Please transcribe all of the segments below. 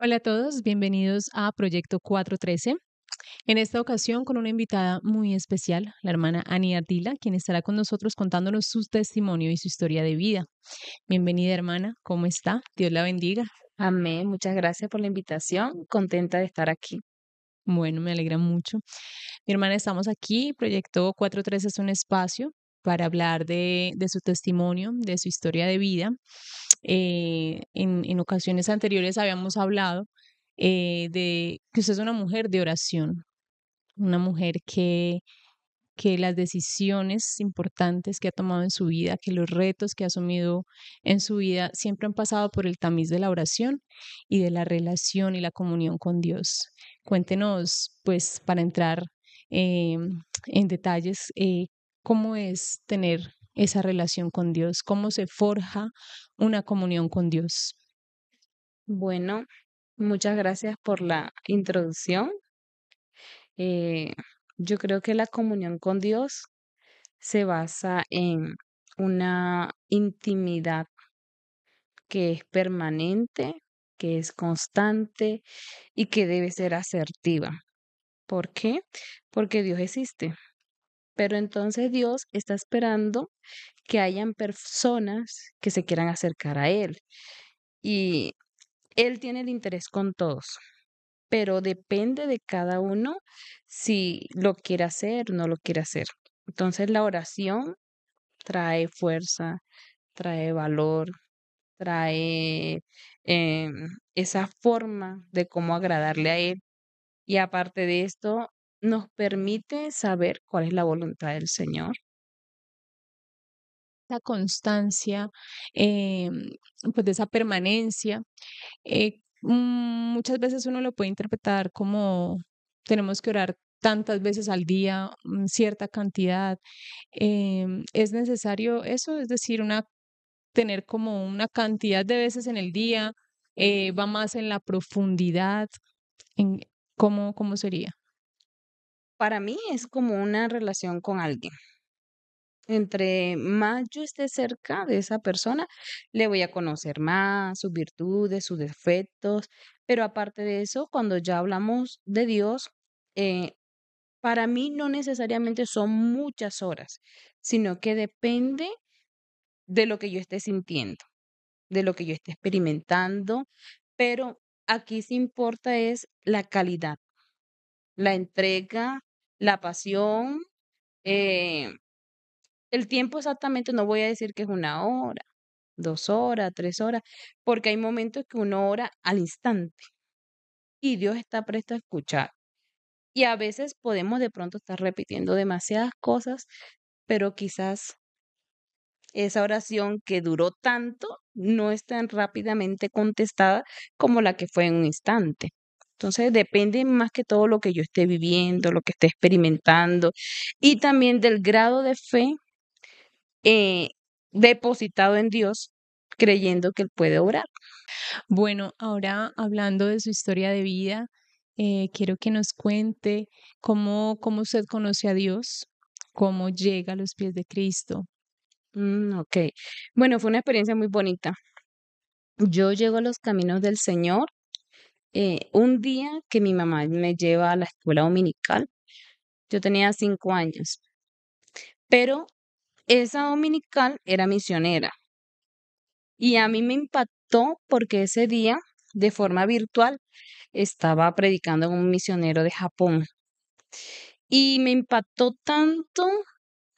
Hola a todos, bienvenidos a Proyecto 413. En esta ocasión con una invitada muy especial, la hermana Ani Ardila, quien estará con nosotros contándonos su testimonio y su historia de vida. Bienvenida hermana, ¿cómo está? Dios la bendiga. Amén, muchas gracias por la invitación, contenta de estar aquí. Bueno, me alegra mucho. Mi hermana, estamos aquí. Proyecto 413 es un espacio para hablar de su testimonio, de su historia de vida. En ocasiones anteriores habíamos hablado de que usted es una mujer de oración, una mujer que las decisiones importantes que ha tomado en su vida, que los retos que ha asumido en su vida siempre han pasado por el tamiz de la oración y de la relación y la comunión con Dios. Cuéntenos, pues, para entrar eh, en detalles, cómo es tener esa relación con Dios, cómo se forja una comunión con Dios. Bueno, muchas gracias por la introducción. Eh, yo creo que la comunión con Dios se basa en una intimidad que es permanente, que es constante y que debe ser asertiva. ¿Por qué? Porque Dios existe. Pero entonces Dios está esperando que hayan personas que se quieran acercar a Él. Y Él tiene el interés con todos, pero depende de cada uno si lo quiere hacer o no lo quiere hacer. Entonces la oración trae fuerza, trae valor, trae esa forma de cómo agradarle a Él. Y aparte de esto, nos permite saber cuál es la voluntad del Señor. Esa constancia, eh, pues de esa permanencia. Muchas veces uno lo puede interpretar como tenemos que orar tantas veces al día, cierta cantidad. ¿Es necesario eso? Es decir, tener como una cantidad de veces en el día, va más en la profundidad, en cómo sería. Para mí es como una relación con alguien. Entre más yo esté cerca de esa persona, le voy a conocer más, sus virtudes, sus defectos, pero aparte de eso, cuando ya hablamos de Dios, eh, para mí no necesariamente son muchas horas, sino que depende de lo que yo esté sintiendo, de lo que yo esté experimentando, pero aquí sí importa es la calidad, la entrega, la pasión, eh, el tiempo exactamente no voy a decir que es 1 hora, 2 horas, 3 horas, porque hay momentos que uno ora al instante y Dios está presto a escuchar. Y a veces podemos de pronto estar repitiendo demasiadas cosas, pero quizás esa oración que duró tanto no es tan rápidamente contestada como la que fue en un instante. Entonces depende más que todo lo que yo esté viviendo, lo que esté experimentando y también del grado de fe eh, depositado en Dios, creyendo que Él puede obrar. Bueno, ahora hablando de su historia de vida, quiero que nos cuente cómo usted conoce a Dios, cómo llega a los pies de Cristo. Ok. Bueno, fue una experiencia muy bonita. Yo llego a los caminos del Señor un día que mi mamá me lleva a la escuela dominical. Yo tenía 5 años, pero esa dominical era misionera y a mí me impactó porque ese día, de forma virtual, estaba predicando en un misionero de Japón y me impactó tanto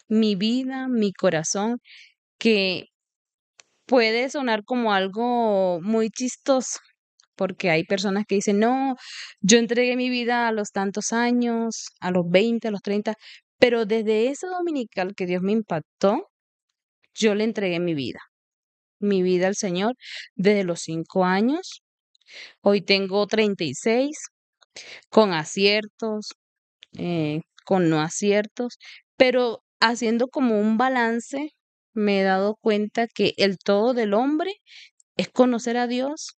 mi vida, mi corazón, que puede sonar como algo muy chistoso, porque hay personas que dicen, no, yo entregué mi vida a los tantos años, a los 20, a los 30, pero desde esa dominical que Dios me impactó, yo le entregué mi vida al Señor desde los 5 años. Hoy tengo 36, con aciertos, con no aciertos, pero haciendo como un balance, me he dado cuenta que el todo del hombre es conocer a Dios,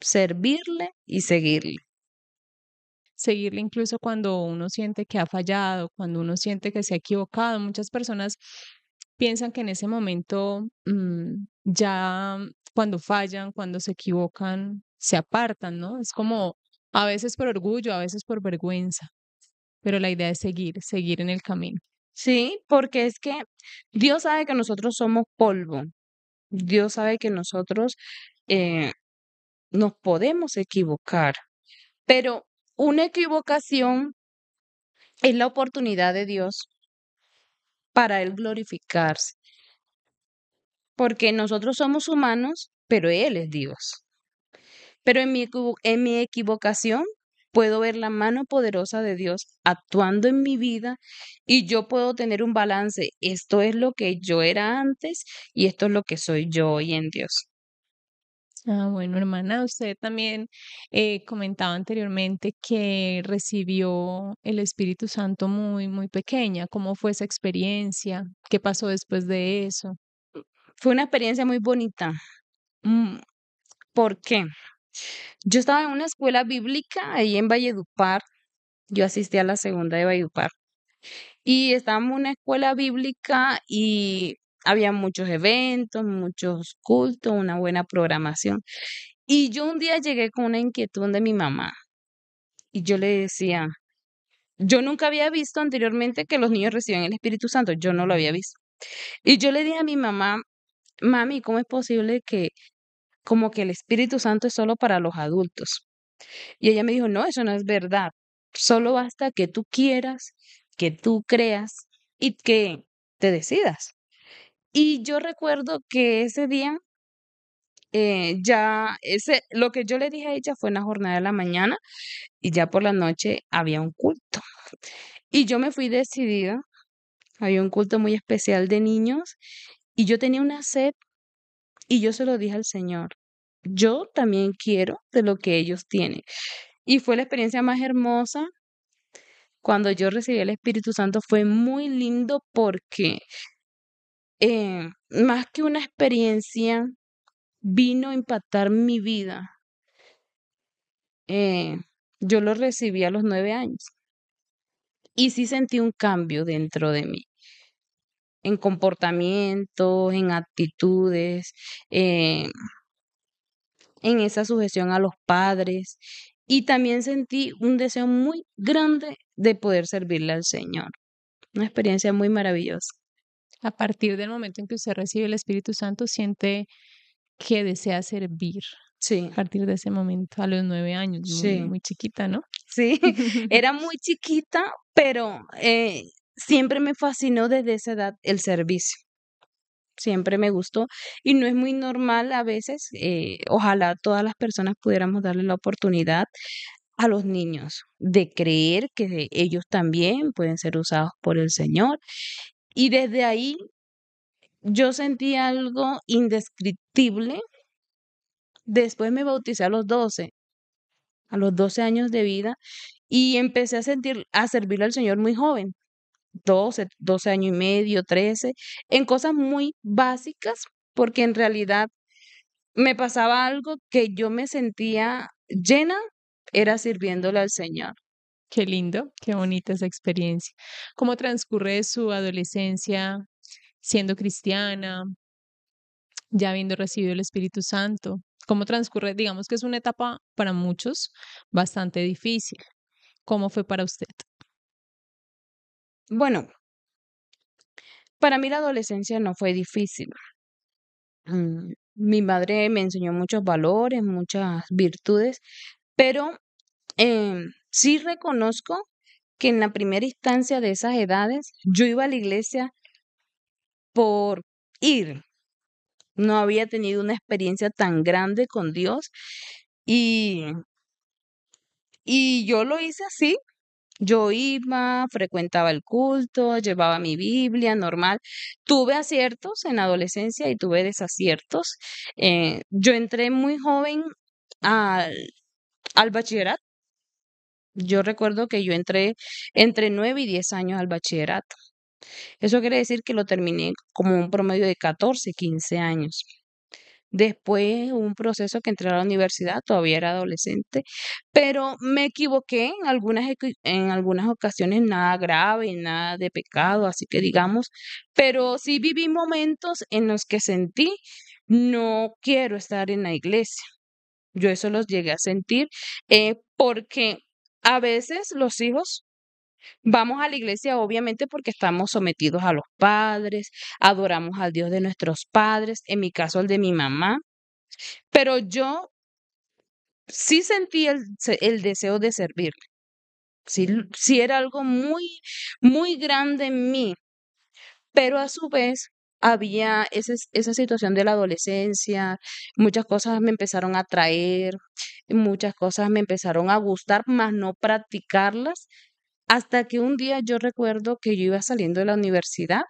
servirle y seguirle. Seguirle incluso cuando uno siente que ha fallado, cuando uno siente que se ha equivocado. Muchas personas piensan que en ese momento ya cuando fallan, cuando se equivocan, se apartan, ¿no? Es como a veces por orgullo, a veces por vergüenza, pero la idea es seguir, seguir en el camino. Sí, porque es que Dios sabe que nosotros somos polvo. Dios sabe que nosotros eh, nos podemos equivocar, pero una equivocación es la oportunidad de Dios para Él glorificarse, porque nosotros somos humanos, pero Él es Dios. Pero en mi equivocación puedo ver la mano poderosa de Dios actuando en mi vida y yo puedo tener un balance. Esto es lo que yo era antes y esto es lo que soy yo hoy en Dios. Ah, bueno, hermana, usted también comentaba anteriormente que recibió el Espíritu Santo muy, muy pequeña. ¿Cómo fue esa experiencia? ¿Qué pasó después de eso? Fue una experiencia muy bonita. Mm, ¿Por qué? Yo estaba en una escuela bíblica ahí en Valledupar. Yo asistí a la segunda de Valledupar. Y estábamos en una escuela bíblica y había muchos eventos, muchos cultos, una buena programación. Y yo un día llegué con una inquietud de mi mamá y yo le decía, yo nunca había visto anteriormente que los niños reciben el Espíritu Santo, yo no lo había visto. Y yo le dije a mi mamá, mami, ¿cómo es posible que como que el Espíritu Santo es solo para los adultos? Y ella me dijo, no, eso no es verdad. Solo basta que tú quieras, que tú creas y que te decidas. Y yo recuerdo que ese día, lo que yo le dije a ella fue en la jornada de la mañana y ya por la noche había un culto. Y yo me fui decidida, había un culto muy especial de niños y yo tenía una sed y yo se lo dije al Señor. Yo también quiero de lo que ellos tienen. Y fue la experiencia más hermosa cuando yo recibí el Espíritu Santo. Fue muy lindo porque más que una experiencia, vino a impactar mi vida. Eh, yo lo recibí a los 9 años y sí sentí un cambio dentro de mí, en comportamientos, en actitudes, eh, en esa sujeción a los padres y también sentí un deseo muy grande de poder servirle al Señor. Una experiencia muy maravillosa. A partir del momento en que usted recibe el Espíritu Santo, siente que desea servir. Sí, A partir de ese momento, a los 9 años, muy, sí. muy chiquita, ¿no? Sí, era muy chiquita, pero siempre me fascinó desde esa edad el servicio. Siempre me gustó y no es muy normal a veces. Ojalá todas las personas pudiéramos darle la oportunidad a los niños de creer que ellos también pueden ser usados por el Señor. Y desde ahí yo sentí algo indescriptible. Después me bauticé a los 12 años de vida, y empecé a servirle al Señor muy joven, 12 años y medio, 13, en cosas muy básicas, porque en realidad me pasaba algo que yo me sentía llena, era sirviéndole al Señor. Qué lindo, qué bonita esa experiencia. ¿Cómo transcurre su adolescencia siendo cristiana, ya habiendo recibido el Espíritu Santo? ¿Cómo transcurre? Digamos que es una etapa para muchos bastante difícil. ¿Cómo fue para usted? Bueno, para mí la adolescencia no fue difícil. Mi madre me enseñó muchos valores, muchas virtudes, pero sí reconozco que en la primera instancia de esas edades yo iba a la iglesia por ir. No había tenido una experiencia tan grande con Dios y, y yo lo hice así. Yo iba, frecuentaba el culto, llevaba mi Biblia, normal. Tuve aciertos en la adolescencia y tuve desaciertos. Yo entré muy joven al, al bachillerato. Yo recuerdo que yo entré entre 9 y 10 años al bachillerato. Eso quiere decir que lo terminé como un promedio de 14, 15 años. Después hubo un proceso que entré a la universidad, todavía era adolescente, pero me equivoqué en algunas ocasiones, nada grave, nada de pecado, así que digamos, pero sí viví momentos en los que sentí, no quiero estar en la iglesia. Yo eso los llegué a sentir porque a veces los hijos vamos a la iglesia obviamente porque estamos sometidos a los padres, adoramos al Dios de nuestros padres, en mi caso el de mi mamá, pero yo sí sentí el deseo de servir. Sí, sí era algo muy, muy grande en mí, pero a su vez había esa situación de la adolescencia, muchas cosas me empezaron a atraer, muchas cosas me empezaron a gustar, más no practicarlas, hasta que un día yo recuerdo que yo iba saliendo de la universidad,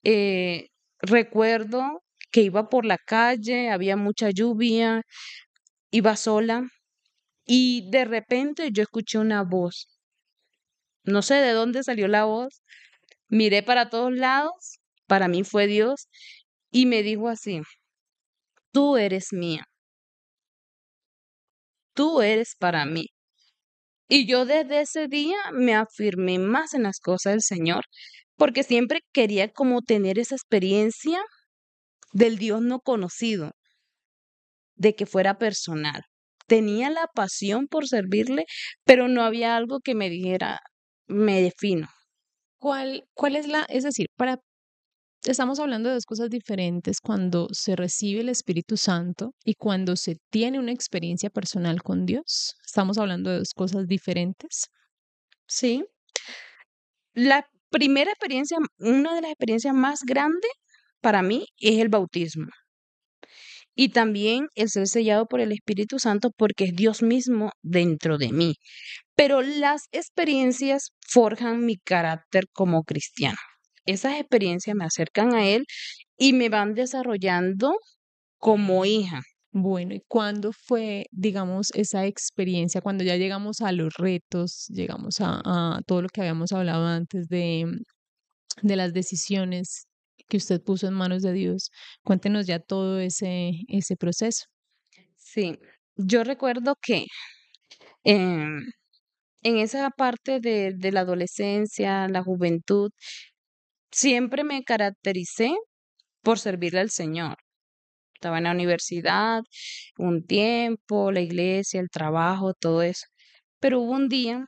eh, recuerdo que iba por la calle, había mucha lluvia, iba sola y de repente yo escuché una voz. No sé de dónde salió la voz. Miré para todos lados, para mí fue Dios, y me dijo así, tú eres mía, tú eres para mí. Y yo desde ese día me afirmé más en las cosas del Señor, porque siempre quería como tener esa experiencia del Dios no conocido, de que fuera personal. Tenía la pasión por servirle, pero no había algo que me dijera, me defino. ¿Cuál es es decir, estamos hablando de dos cosas diferentes cuando se recibe el Espíritu Santo y cuando se tiene una experiencia personal con Dios? Estamos hablando de dos cosas diferentes. Sí, la primera experiencia, una de las experiencias más grandes para mí es el bautismo y también el ser sellado por el Espíritu Santo porque es Dios mismo dentro de mí. Pero las experiencias forjan mi carácter como cristiano. Esas experiencias me acercan a Él y me van desarrollando como hija. Bueno, ¿y cuándo fue, digamos, esa experiencia, cuando ya llegamos a los retos, llegamos a todo lo que habíamos hablado antes de las decisiones que usted puso en manos de Dios? Cuéntenos ya todo ese proceso. Sí, yo recuerdo que em, en esa parte de la adolescencia, la juventud, siempre me caractericé por servirle al Señor. Estaba en la universidad, un tiempo, la iglesia, el trabajo, todo eso. Pero hubo un día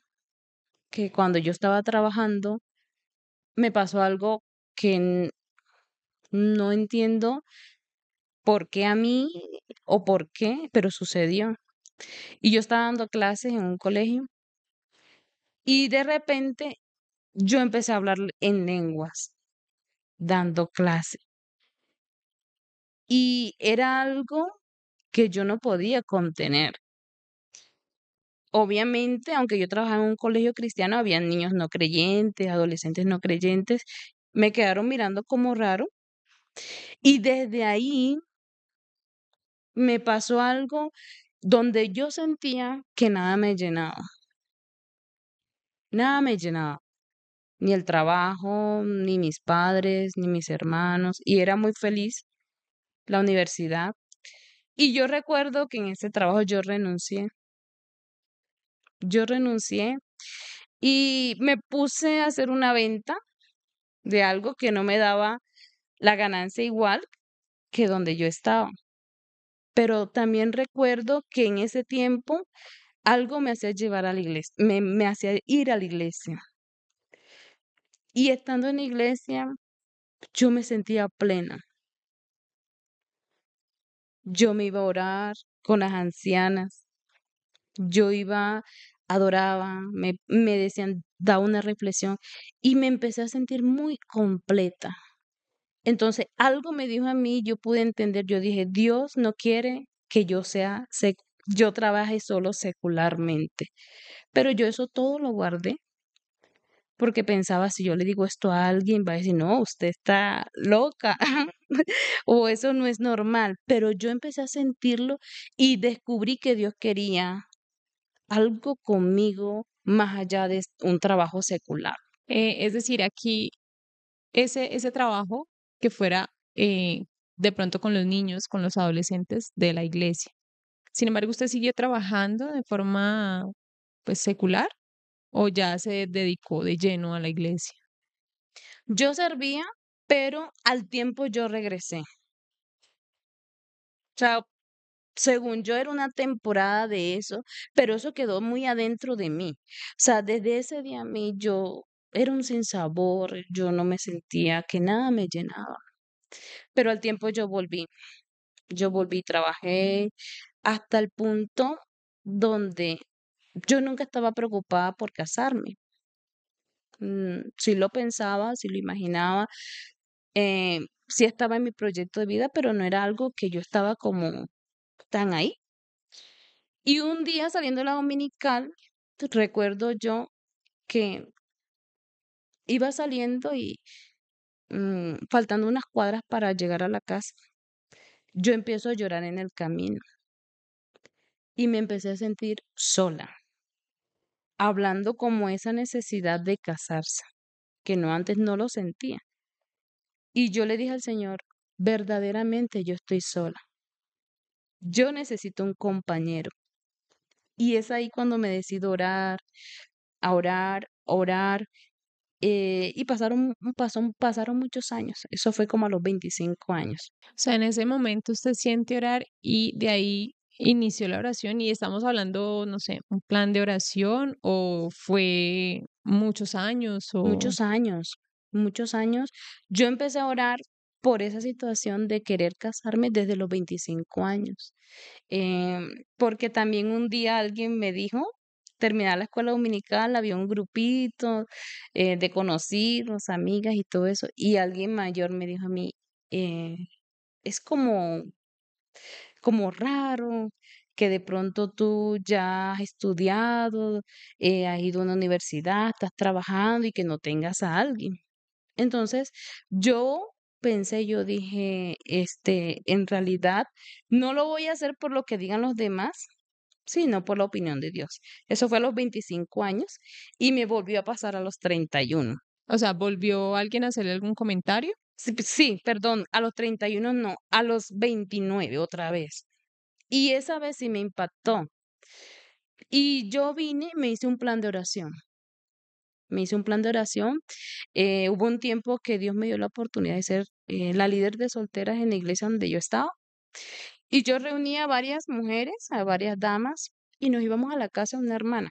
que cuando yo estaba trabajando, me pasó algo que no entiendo por qué a mí o por qué, pero sucedió. Y yo estaba dando clases en un colegio y de repente yo empecé a hablar en lenguas, dando clases. Y era algo que yo no podía contener. Obviamente, aunque yo trabajaba en un colegio cristiano, había niños no creyentes, adolescentes no creyentes, me quedaron mirando como raro y desde ahí me pasó algo donde yo sentía que nada me llenaba, nada me llenaba, ni el trabajo, ni mis padres, ni mis hermanos, y era muy feliz la universidad. Y yo recuerdo que en ese trabajo yo renuncié y me puse a hacer una venta de algo que no me daba la ganancia igual que donde yo estaba. Pero también recuerdo que en ese tiempo algo me hacía llevar a la iglesia, me hacía ir a la iglesia. Y estando en la iglesia, yo me sentía plena. Yo me iba a orar con las ancianas, yo iba, adoraba, me decían, da una reflexión y me empecé a sentir muy completa. Entonces, algo me dijo a mí, yo pude entender, yo dije, Dios no quiere que yo trabaje solo secularmente, pero yo eso todo lo guardé porque pensaba, si yo le digo esto a alguien, va a decir, no, usted está loca o eso no es normal, pero yo empecé a sentirlo y descubrí que Dios quería algo conmigo más allá de un trabajo secular. Es decir, aquí ese trabajo que fuera de pronto con los niños, con los adolescentes de la iglesia. Sin embargo, ¿usted siguió trabajando de forma pues secular o ya se dedicó de lleno a la iglesia? Yo servía, pero al tiempo yo regresé. O sea, según yo era una temporada de eso, pero eso quedó muy adentro de mí. O sea, desde ese día a mí yo era un sinsabor, yo no me sentía que nada me llenaba. Pero al tiempo yo volví, trabajé hasta el punto donde yo nunca estaba preocupada por casarme. Sí lo pensaba, sí lo imaginaba, sí estaba en mi proyecto de vida, pero no era algo que yo estaba como tan ahí. Y un día saliendo de la dominical, recuerdo yo que iba saliendo y faltando unas cuadras para llegar a la casa, yo empiezo a llorar en el camino y me empecé a sentir sola, hablando como esa necesidad de casarse, que no antes no lo sentía. Y yo le dije al Señor, verdaderamente yo estoy sola, yo necesito un compañero. Y es ahí cuando me decido orar, a orar, orar. Y pasaron muchos años. Eso fue como a los 25 años. O sea, en ese momento usted siente orar y de ahí inició la oración y estamos hablando, no sé, un plan de oración o fue muchos años o... Muchos años, muchos años. Yo empecé a orar por esa situación de querer casarme desde los 25 años. Porque también un día alguien me dijo, terminar la escuela dominical, había un grupito de conocidos, amigas y todo eso, y alguien mayor me dijo a mí, eh, es como raro que de pronto tú ya has estudiado, has ido a una universidad, estás trabajando y que no tengas a alguien. Entonces, yo pensé, yo dije, en realidad no lo voy a hacer por lo que digan los demás, sino por la opinión de Dios. Eso fue a los 25 años y me volvió a pasar a los 31. O sea, ¿volvió alguien a hacerle algún comentario? Sí, sí, perdón, a los 31 no, a los 29 otra vez. Y esa vez sí me impactó. Y yo vine, me hice un plan de oración. Me hice un plan de oración. Hubo un tiempo que Dios me dio la oportunidad de ser la líder de solteras en la iglesia donde yo estaba. Y yo reunía a varias mujeres, a varias damas, y nos íbamos a la casa de una hermana.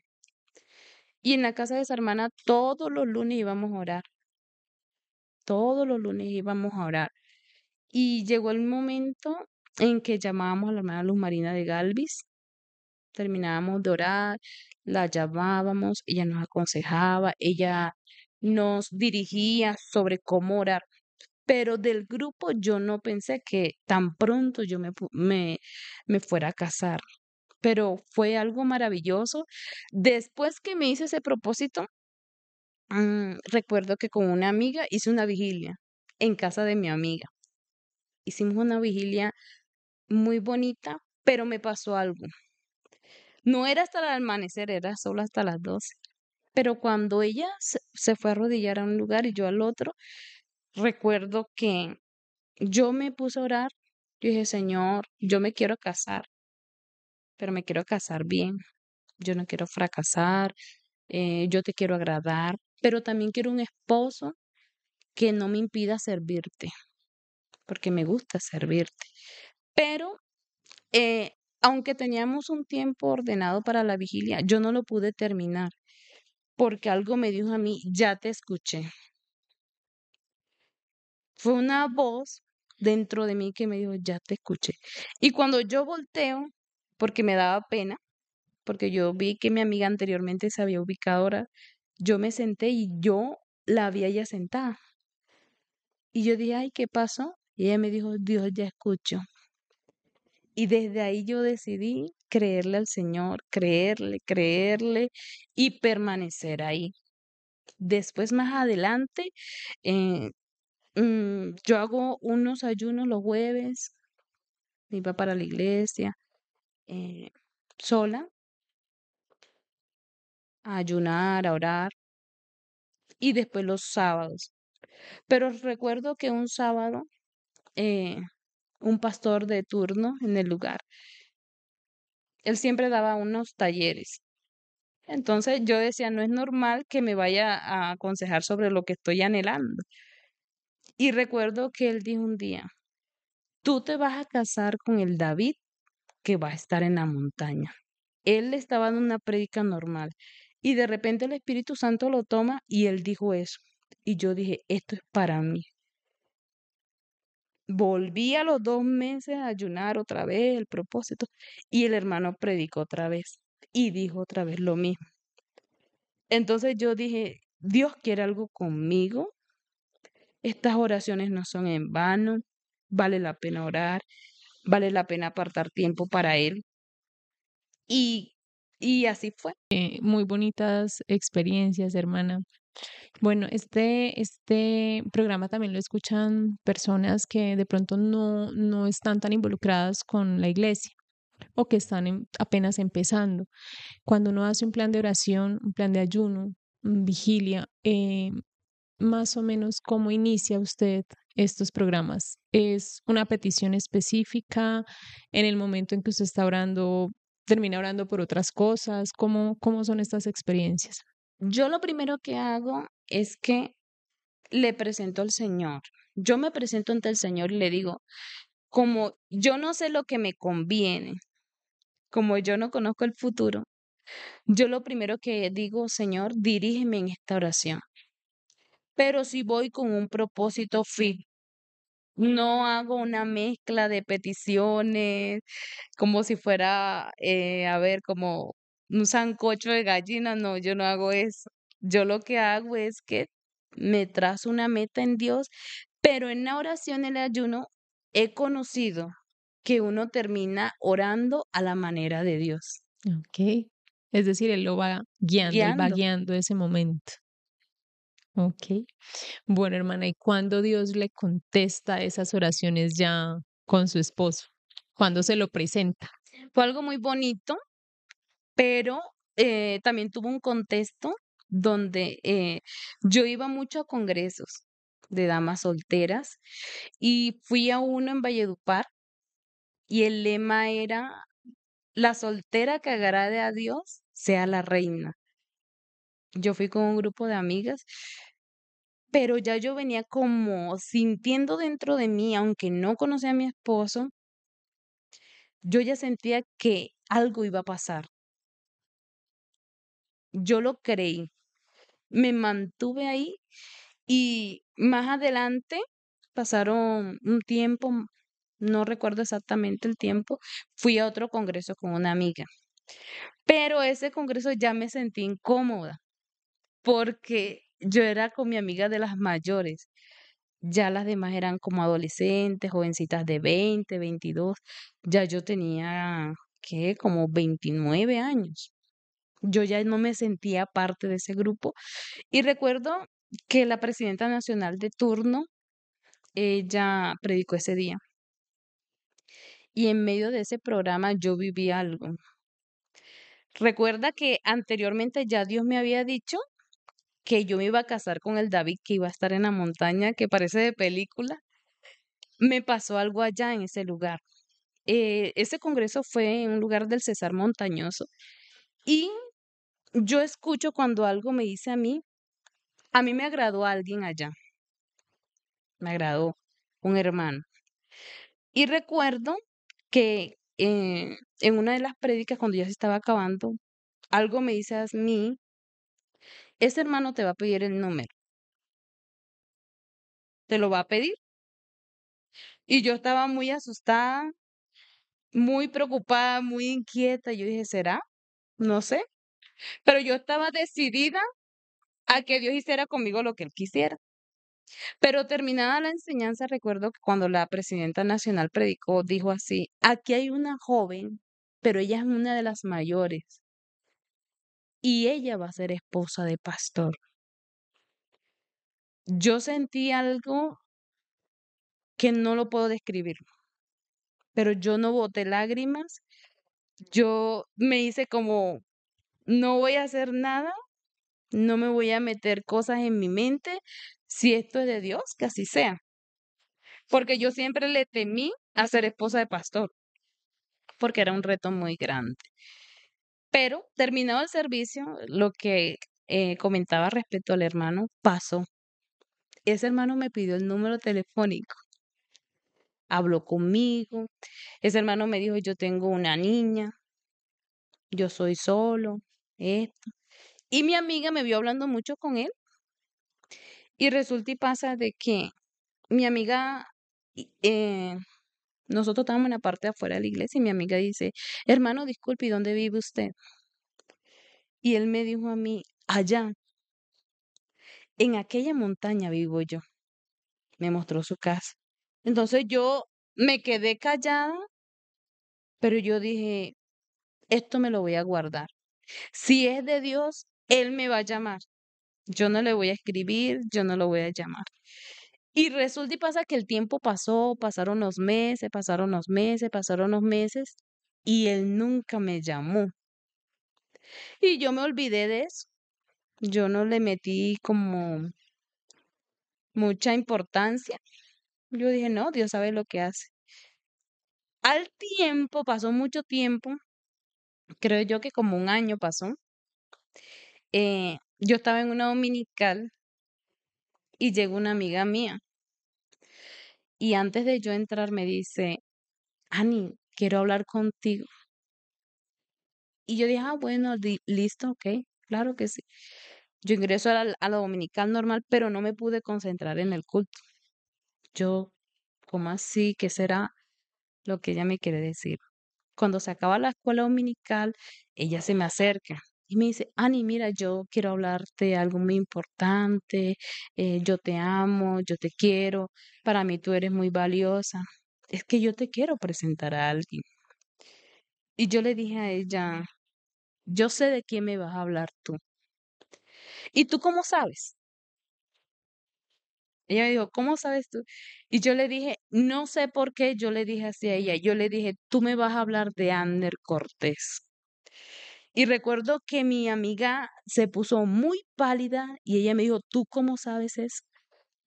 Y en la casa de esa hermana todos los lunes íbamos a orar. Todos los lunes íbamos a orar. Y llegó el momento en que llamábamos a la hermana Luz Marina de Galvis. Terminábamos de orar, la llamábamos, ella nos aconsejaba, ella nos dirigía sobre cómo orar. Pero del grupo yo no pensé que tan pronto yo me fuera a casar. Pero fue algo maravilloso. Después que me hice ese propósito, recuerdo que con una amiga hice una vigilia en casa de mi amiga. Hicimos una vigilia muy bonita, pero me pasó algo. No era hasta el amanecer, era solo hasta las 12. Pero cuando ella se fue a arrodillar a un lugar y yo al otro, recuerdo que yo me puse a orar. Yo dije, Señor, yo me quiero casar, pero me quiero casar bien. Yo no quiero fracasar, yo te quiero agradar, pero también quiero un esposo que no me impida servirte, porque me gusta servirte. Pero aunque teníamos un tiempo ordenado para la vigilia, yo no lo pude terminar porque algo me dijo a mí, ya te escuché. Fue una voz dentro de mí que me dijo, ya te escuché. Y cuando yo volteo, porque me daba pena, porque yo vi que mi amiga anteriormente se había ubicado ahora, yo me senté y yo la había ya sentada. Y yo dije, ay, ¿qué pasó? Y ella me dijo, Dios ya escuchó. Y desde ahí yo decidí creerle al Señor, creerle y permanecer ahí. Después, más adelante, eh, yo hago unos ayunos los jueves, me iba para la iglesia, eh, sola, a ayunar, a orar, y después los sábados. Pero recuerdo que un sábado, eh, un pastor de turno en el lugar, él siempre daba unos talleres. Entonces yo decía, no es normal que me vaya a aconsejar sobre lo que estoy anhelando. Y recuerdo que él dijo un día, tú te vas a casar con el David que va a estar en la montaña. Él estaba en una prédica normal y de repente el Espíritu Santo lo toma y él dijo eso. Y yo dije, esto es para mí. Volví a los 2 meses a ayunar otra vez, el propósito, y el hermano predicó otra vez y dijo otra vez lo mismo. Entonces yo dije, Dios quiere algo conmigo, estas oraciones no son en vano, vale la pena orar, vale la pena apartar tiempo para Él. Y, y así fue. Muy bonitas experiencias, hermana. Bueno, este programa también lo escuchan personas que de pronto no están tan involucradas con la iglesia o que están apenas empezando. Cuando uno hace un plan de oración, un plan de ayuno, vigilia, más o menos cómo inicia usted estos programas. ¿Es una petición específica en el momento en que usted está orando, termina orando por otras cosas? ¿Cómo son estas experiencias? Yo lo primero que hago es que le presento al Señor. Yo me presento ante el Señor y le digo, como yo no sé lo que me conviene, como yo no conozco el futuro, yo lo primero que digo, Señor, dirígeme en esta oración. Pero si voy con un propósito fijo, no hago una mezcla de peticiones, como si fuera, a ver, como un sancocho de gallina, no, yo no hago eso. Yo lo que hago es que me trazo una meta en Dios, pero en la oración, en el ayuno, he conocido que uno termina orando a la manera de Dios, Ok. Es decir, él lo va guiando, él va guiando. guiando ese momento. Ok. Bueno, hermana, ¿y cuándo Dios le contesta esas oraciones ya con su esposo? ¿Cuándo se lo presenta? Fue algo muy bonito, pero también tuvo un contexto donde yo iba mucho a congresos de damas solteras y fui a uno en Valledupar y el lema era, la soltera que agrade a Dios sea la reina. Yo fui con un grupo de amigas, pero ya yo venía como sintiendo dentro de mí, aunque no conocía a mi esposo, yo ya sentía que algo iba a pasar. Yo lo creí, me mantuve ahí y más adelante pasaron un tiempo, no recuerdo exactamente el tiempo, fui a otro congreso con una amiga, pero ese congreso ya me sentí incómoda porque yo era con mi amiga de las mayores. Ya las demás eran como adolescentes, jovencitas de 20, 22. Ya yo tenía, ¿qué? Como 29 años. Yo ya no me sentía parte de ese grupo. Y recuerdo que la presidenta nacional de turno, ella predicó ese día. Y en medio de ese programa yo viví algo. Recuerda que anteriormente ya Dios me había dicho que yo me iba a casar con el David que iba a estar en la montaña, que parece de película. Me pasó algo allá en ese lugar. Ese congreso fue en un lugar del Cesar Montañoso y yo escucho cuando algo me dice a mí me agradó alguien allá, me agradó un hermano. Y recuerdo que en una de las prédicas, cuando ya se estaba acabando, algo me dice a mí, ese hermano te va a pedir el número, te lo va a pedir. Y yo estaba muy asustada, muy preocupada, muy inquieta. Yo dije, ¿será? No sé. Pero yo estaba decidida a que Dios hiciera conmigo lo que Él quisiera. Pero terminada la enseñanza, recuerdo que cuando la presidenta nacional predicó, dijo así, aquí hay una joven, pero ella es una de las mayores y ella va a ser esposa de pastor. Yo sentí algo que no lo puedo describir, pero yo no boté lágrimas, yo me hice como, no voy a hacer nada, no me voy a meter cosas en mi mente, si esto es de Dios, que así sea, porque yo siempre le temí a ser esposa de pastor, porque era un reto muy grande. Pero terminado el servicio, lo que comentaba respecto al hermano pasó. Ese hermano me pidió el número telefónico. habló conmigo. Ese hermano me dijo, yo tengo una niña, yo soy solo, esto. Y mi amiga me vio hablando mucho con él y resulta y pasa de que mi amiga, nosotros estábamos en la parte de afuera de la iglesia y mi amiga dice, hermano, disculpe, ¿y dónde vive usted? Y él me dijo a mí, allá, en aquella montaña vivo yo. Me mostró su casa. Entonces yo me quedé callada, pero yo dije, esto me lo voy a guardar. Si es de Dios, Él me va a llamar. Yo no le voy a escribir, yo no lo voy a llamar. Y resulta y pasa que el tiempo pasó, pasaron los meses, pasaron los meses, pasaron los meses, y Él nunca me llamó. Y yo me olvidé de eso. Yo no le metí como mucha importancia. Yo dije, no, Dios sabe lo que hace. Al tiempo, pasó mucho tiempo, creo yo que como un año pasó. Yo estaba en una dominical y llegó una amiga mía y antes de yo entrar me dice, Ani, quiero hablar contigo. Y yo dije, ah, bueno, listo, ok, claro que sí. Yo ingreso a la dominical normal, pero no me pude concentrar en el culto. Yo, ¿cómo así? ¿Qué será lo que ella me quiere decir? Cuando se acaba la escuela dominical, ella se me acerca y me dice, Ani, mira, yo quiero hablarte de algo muy importante, yo te amo, yo te quiero, para mí tú eres muy valiosa, es que yo te quiero presentar a alguien. Y yo le dije a ella, yo sé de quién me vas a hablar tú. ¿Y tú cómo sabes? Ella me dijo, ¿cómo sabes tú? Y yo le dije, no sé por qué, yo le dije así a ella, yo le dije, tú me vas a hablar de Ander Cortés. Y recuerdo que mi amiga se puso muy pálida y ella me dijo, ¿tú cómo sabes eso?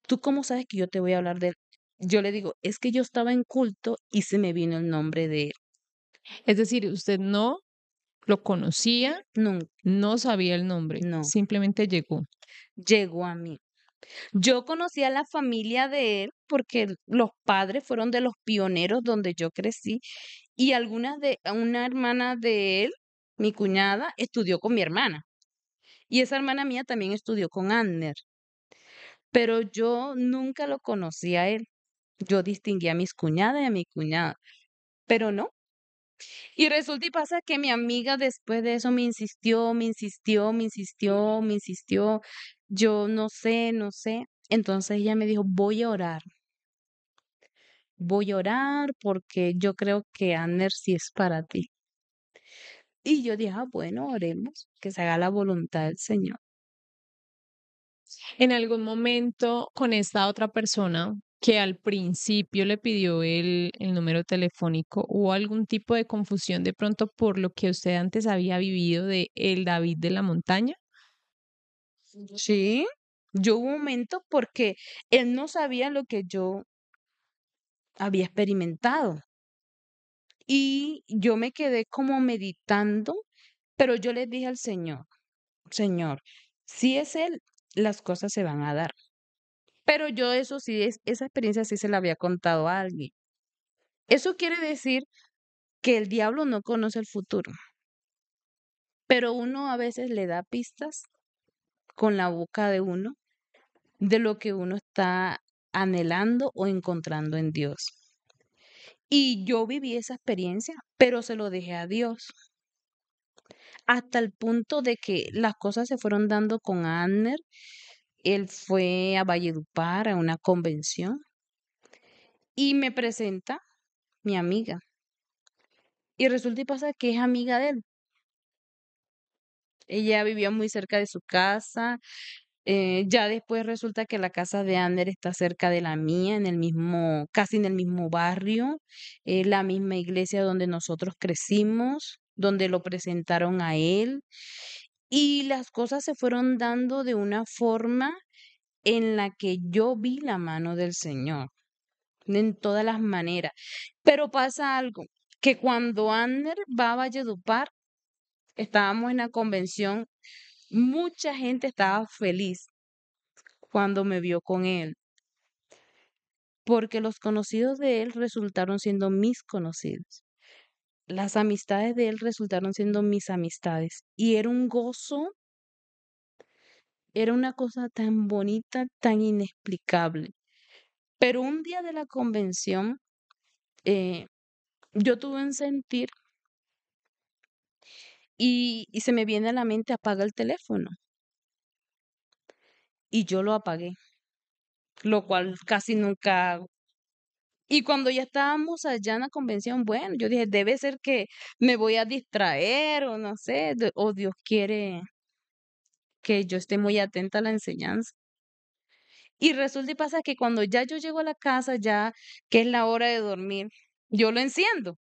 ¿Tú cómo sabes que yo te voy a hablar de él? Yo le digo, es que yo estaba en culto y se me vino el nombre de él. Es decir, usted no lo conocía, No, no sabía el nombre, no, simplemente llegó. llegó a mí. Yo conocí a la familia de él porque los padres fueron de los pioneros donde yo crecí y una hermana de él, mi cuñada, estudió con mi hermana. Y esa hermana mía también estudió con Anner. Pero yo nunca lo conocí a él. Yo distinguí a mis cuñadas y a mi cuñada, pero no. Y resulta y pasa que mi amiga después de eso me insistió, me insistió, me insistió, me insistió. Yo no sé, no sé. Entonces ella me dijo, voy a orar porque yo creo que Anner sí es para ti. Y yo dije, ah, bueno, oremos, que se haga la voluntad del Señor. En algún momento con esta otra persona que al principio le pidió el número telefónico, ¿hubo algún tipo de confusión de pronto por lo que usted antes había vivido de el David de la montaña? Sí, yo hubo un momento porque él no sabía lo que yo había experimentado. Y yo me quedé como meditando, pero yo le dije al Señor, Señor, si es Él, las cosas se van a dar. Pero yo eso sí, esa experiencia sí se la había contado a alguien. Eso quiere decir que el diablo no conoce el futuro, pero uno a veces le da pistas con la boca de uno de lo que uno está anhelando o encontrando en Dios. Y yo viví esa experiencia, pero se lo dejé a Dios. Hasta el punto de que las cosas se fueron dando con Anner. Él fue a Valledupar a una convención y me presenta mi amiga. Y resulta y pasa que es amiga de él. Ella vivía muy cerca de su casa. Ya después resulta que la casa de Ander está cerca de la mía, casi en el mismo barrio, la misma iglesia donde nosotros crecimos, donde lo presentaron a él. Y las cosas se fueron dando de una forma en la que yo vi la mano del Señor, en todas las maneras. Pero pasa algo, que cuando Ander va a Valledupar, estábamos en la convención, mucha gente estaba feliz cuando me vio con él. porque los conocidos de él resultaron siendo mis conocidos. Las amistades de él resultaron siendo mis amistades. Y era un gozo, era una cosa tan bonita, tan inexplicable. Pero un día de la convención, eh, yo tuve un sentir y se me viene a la mente, apaga el teléfono. Y yo lo apagué, lo cual casi nunca hago. Y cuando ya estábamos allá en la convención, bueno, yo dije, debe ser que me voy a distraer o no sé, o Dios quiere que yo esté muy atenta a la enseñanza. Y resulta y pasa que cuando ya yo llego a la casa, ya que es la hora de dormir, yo lo enciendo.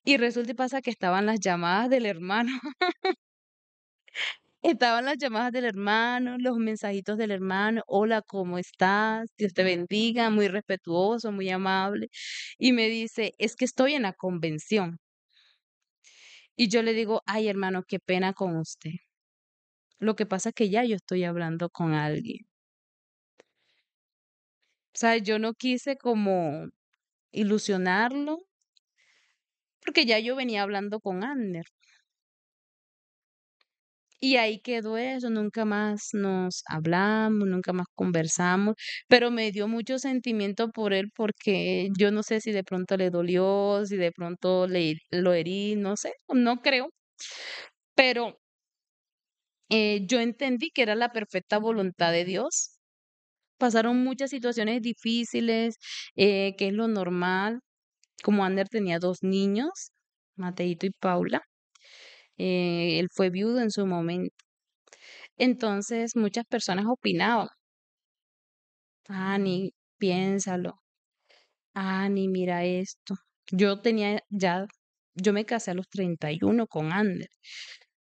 Y resulta y pasa que estaban las llamadas del hermano. Estaban las llamadas del hermano, los mensajitos del hermano, hola, ¿cómo estás? Dios te bendiga, muy respetuoso, muy amable. Y me dice, es que estoy en la convención. Y yo le digo, ay, hermano, qué pena con usted. Lo que pasa es que ya yo estoy hablando con alguien. O sea, yo no quise como ilusionarlo, porque ya yo venía hablando con Anner. Y ahí quedó eso, nunca más nos hablamos, nunca más conversamos, pero me dio mucho sentimiento por él porque yo no sé si de pronto le dolió, si de pronto lo herí, no sé, no creo, pero yo entendí que era la perfecta voluntad de Dios. Pasaron muchas situaciones difíciles, que es lo normal, como Ander tenía dos niños, Mateito y Paula, él fue viudo en su momento. Entonces muchas personas opinaban, Ani, piénsalo, Ani, mira esto. Yo tenía ya, yo me casé a los 31 con Ander.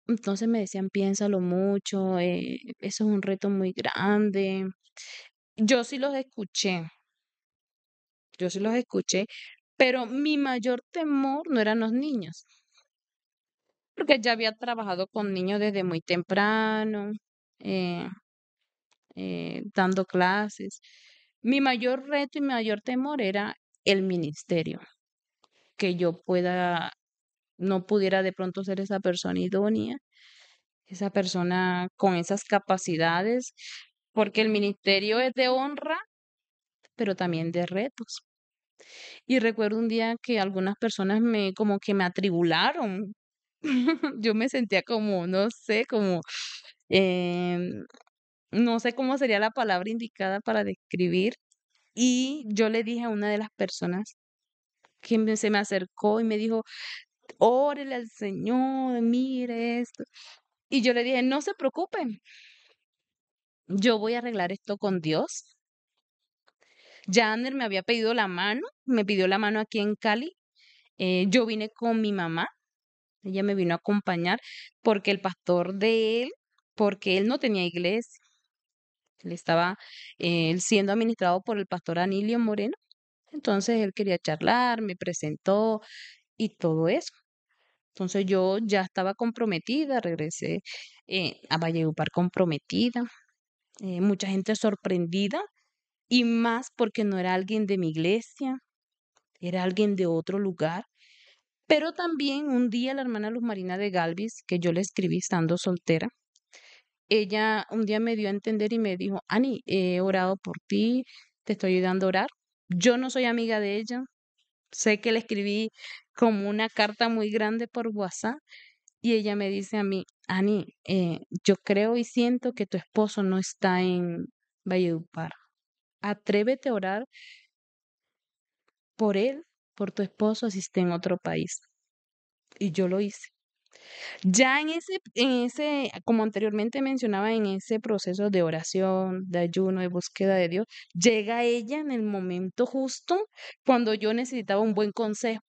Entonces me decían, piénsalo mucho, eso es un reto muy grande. Yo sí los escuché, yo sí los escuché, pero mi mayor temor no eran los niños, porque ya había trabajado con niños desde muy temprano, eh, dando clases. Mi mayor reto y mi mayor temor era el ministerio, que yo pueda, no pudiera de pronto ser esa persona idónea, esa persona con esas capacidades, porque el ministerio es de honra, pero también de retos. Y recuerdo un día que algunas personas me como que me atribularon. Yo me sentía como, no sé, como, em, no sé cómo sería la palabra indicada para describir. Y yo le dije a una de las personas que se me acercó y me dijo, órele al Señor, mire esto. Y yo le dije, no se preocupen, yo voy a arreglar esto con Dios. Janer me había pedido la mano, me pidió la mano aquí en Cali. Yo vine con mi mamá, ella me vino a acompañar porque el pastor de él, porque él no tenía iglesia, él estaba él siendo administrado por el pastor Anilio Moreno. Entonces él quería charlar, me presentó y todo eso. Entonces yo ya estaba comprometida, regresé a Valledupar comprometida, mucha gente sorprendida y más porque no era alguien de mi iglesia, era alguien de otro lugar. Pero también un día la hermana Luz Marina de Galvis, que yo le escribí estando soltera, ella un día me dio a entender y me dijo, Ani, he orado por ti, te estoy ayudando a orar. Yo no soy amiga de ella, sé que le escribí como una carta muy grande por WhatsApp y ella me dice a mí, Ani, yo creo y siento que tu esposo no está en Valledupar. Atrévete a orar por él, por tu esposo, si está en otro país. Y yo lo hice. Ya como anteriormente mencionaba, en ese proceso de oración, de ayuno, de búsqueda de Dios, llega ella en el momento justo cuando yo necesitaba un buen consejo,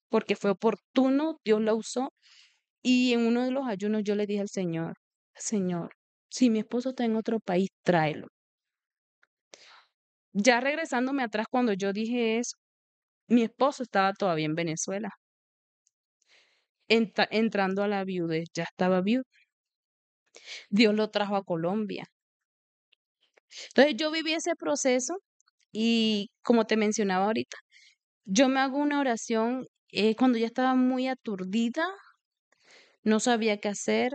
porque fue oportuno, Dios la usó. Y en uno de los ayunos yo le dije al Señor, Señor, si mi esposo está en otro país, tráelo. Ya regresándome atrás cuando yo dije eso, mi esposo estaba todavía en Venezuela, entrando a la viudez, ya estaba viudo. Dios lo trajo a Colombia. Entonces yo viví ese proceso y como te mencionaba ahorita, yo me hago una oración cuando ya estaba muy aturdida, no sabía qué hacer,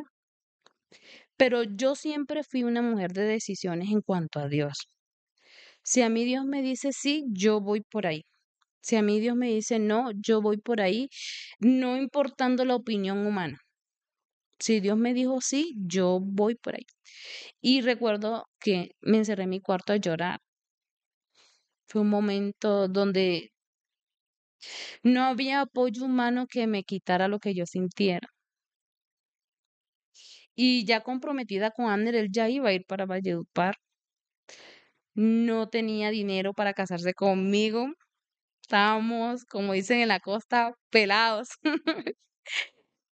pero yo siempre fui una mujer de decisiones en cuanto a Dios. Si a mí Dios me dice sí, yo voy por ahí. Si a mí Dios me dice no, yo voy por ahí, no importando la opinión humana. Si Dios me dijo sí, yo voy por ahí. Y recuerdo que me encerré en mi cuarto a llorar. Fue un momento donde no había apoyo humano que me quitara lo que yo sintiera. Y ya comprometida con Ander, él ya iba a ir para Valledupar. No tenía dinero para casarse conmigo. Estábamos, como dicen en la costa, pelados.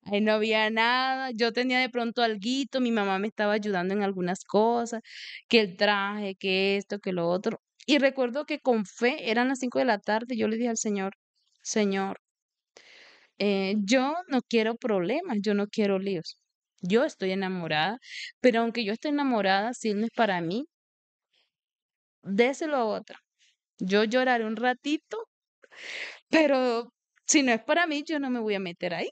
Ahí no había nada. Yo tenía de pronto alguito, mi mamá me estaba ayudando en algunas cosas, que el traje, que esto, que lo otro. Y recuerdo que con fe, eran las 5 de la tarde, yo le dije al Señor, Señor, yo no quiero problemas, yo no quiero líos. Yo estoy enamorada, pero aunque yo esté enamorada, si él no es para mí, déselo a otra. Yo lloraré un ratito, pero si no es para mí, yo no me voy a meter ahí.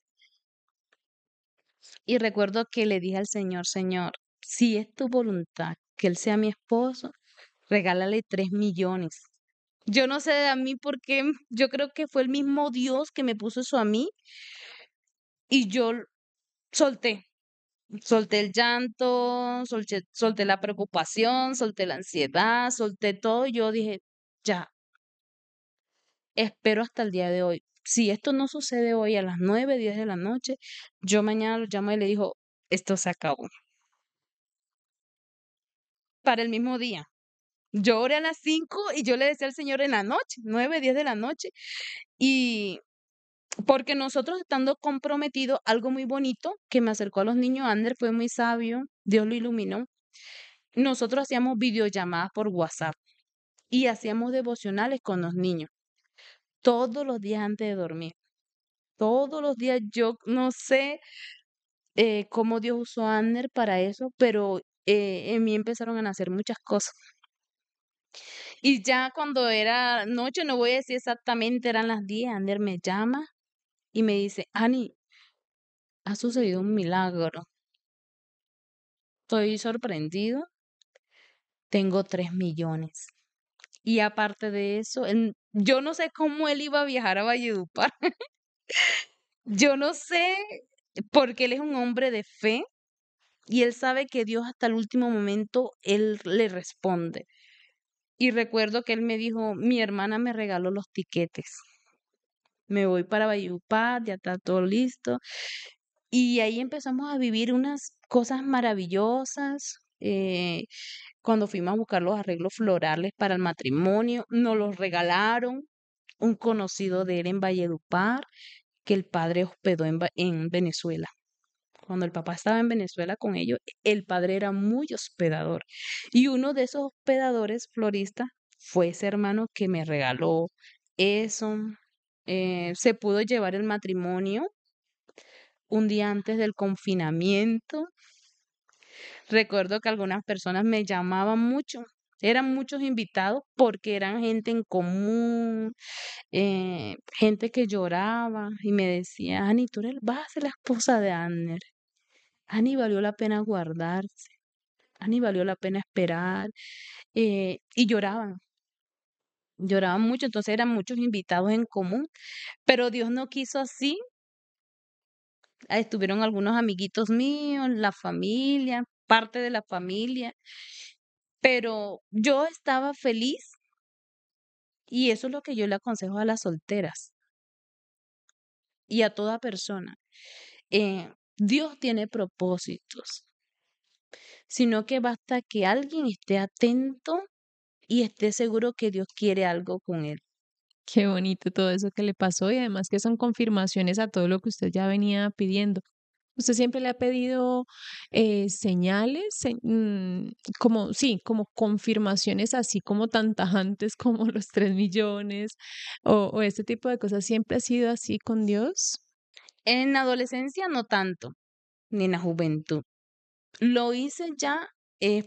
Y recuerdo que le dije al Señor, Señor, si es tu voluntad que él sea mi esposo, regálale 3 millones. Yo no sé a mí por qué, yo creo que fue el mismo Dios que me puso eso a mí y yo solté, solté el llanto, solté la preocupación, solté la ansiedad, solté todo y yo dije, ya, espero hasta el día de hoy. Si esto no sucede hoy a las 9, 10 de la noche, yo mañana lo llamo y le digo, esto se acabó. Para el mismo día. Yo oré a las 5 y yo le decía al Señor en la noche, 9, 10 de la noche. Y porque nosotros estando comprometidos, algo muy bonito que me acercó a los niños, Ander fue muy sabio, Dios lo iluminó. Nosotros hacíamos videollamadas por WhatsApp y hacíamos devocionales con los niños todos los días antes de dormir. Todos los días, yo no sé cómo Dios usó a Ander para eso, pero en mí empezaron a nacer muchas cosas. Y ya cuando era noche, no voy a decir exactamente, eran las 10, Ander me llama y me dice, Ani, ha sucedido un milagro. Estoy sorprendido, tengo 3 millones. Y aparte de eso, yo no sé cómo él iba a viajar a Valledupar. Yo no sé, porque él es un hombre de fe y él sabe que Dios hasta el último momento, él le responde. Y recuerdo que él me dijo, mi hermana me regaló los tiquetes. Me voy para Valledupar, ya está todo listo. Y ahí empezamos a vivir unas cosas maravillosas. Cuando fuimos a buscar los arreglos florales para el matrimonio, nos los regalaron un conocido de él en Valledupar, que el padre hospedó en Venezuela. Cuando el papá estaba en Venezuela con ellos, el padre era muy hospedador. Y uno de esos hospedadores floristas fue ese hermano que me regaló eso. Se pudo llevar el matrimonio un día antes del confinamiento. Recuerdo que algunas personas me llamaban mucho. Eran muchos invitados porque eran gente en común, gente que lloraba y me decía, Ani, tú vas a ser la esposa de Anner. Ani, valió la pena guardarse. Ani, valió la pena esperar. Y lloraban mucho, entonces eran muchos invitados en común, pero Dios no quiso así. Estuvieron algunos amiguitos míos, la familia, parte de la familia, pero yo estaba feliz y eso es lo que yo le aconsejo a las solteras y a toda persona. Dios tiene propósitos, sino que basta que alguien esté atento y esté seguro que Dios quiere algo con él. Qué bonito todo eso que le pasó y además que son confirmaciones a todo lo que usted ya venía pidiendo. ¿Usted siempre le ha pedido señales, como, sí, como confirmaciones así como tan tajantes como los 3 millones o este tipo de cosas? ¿Siempre ha sido así con Dios? En la adolescencia no tanto, ni en la juventud. Lo hice ya,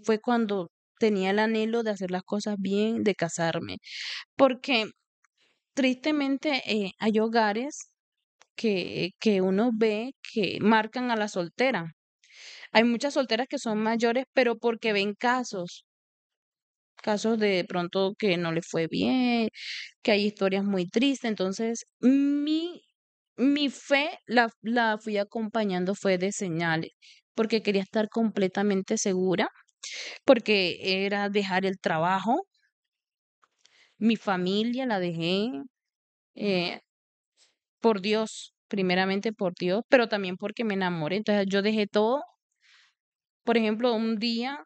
fue cuando tenía el anhelo de hacer las cosas bien, de casarme, porque tristemente hay hogares que uno ve que marcan a la soltera. Hay muchas solteras que son mayores, pero porque ven casos de pronto que no le fue bien, que hay historias muy tristes. Entonces, mi fe la fui acompañando, fue de señales, porque quería estar completamente segura, porque era dejar el trabajo, mi familia la dejé, eh, por Dios, primeramente por Dios, pero también porque me enamoré. Entonces yo dejé todo. Por ejemplo, un día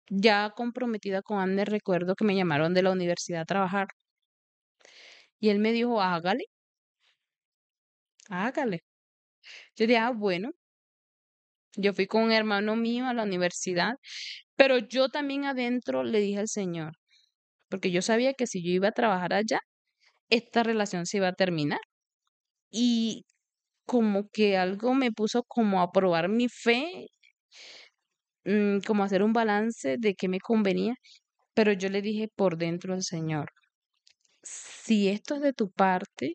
ya comprometida con Ander, recuerdo que me llamaron de la universidad a trabajar y él me dijo, hágale, hágale. Yo dije, ah, bueno, yo fui con un hermano mío a la universidad, pero yo también adentro le dije al Señor, porque yo sabía que si yo iba a trabajar allá, esta relación se iba a terminar. Y como que algo me puso como a probar mi fe, como hacer un balance de qué me convenía, pero yo le dije por dentro al Señor, si esto es de tu parte,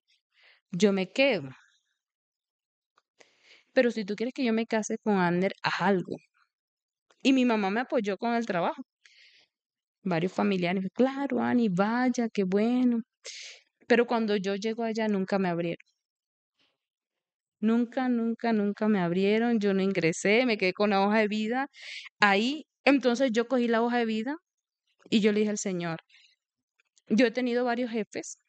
yo me quedo. Pero si tú quieres que yo me case con Ander, haz algo. Y mi mamá me apoyó con el trabajo. Varios familiares, claro, Ani, vaya, qué bueno. Pero cuando yo llego allá, nunca me abrieron. Nunca, nunca, nunca me abrieron. Yo no ingresé, me quedé con la hoja de vida ahí. Entonces yo cogí la hoja de vida y yo le dije al Señor, yo he tenido varios jefes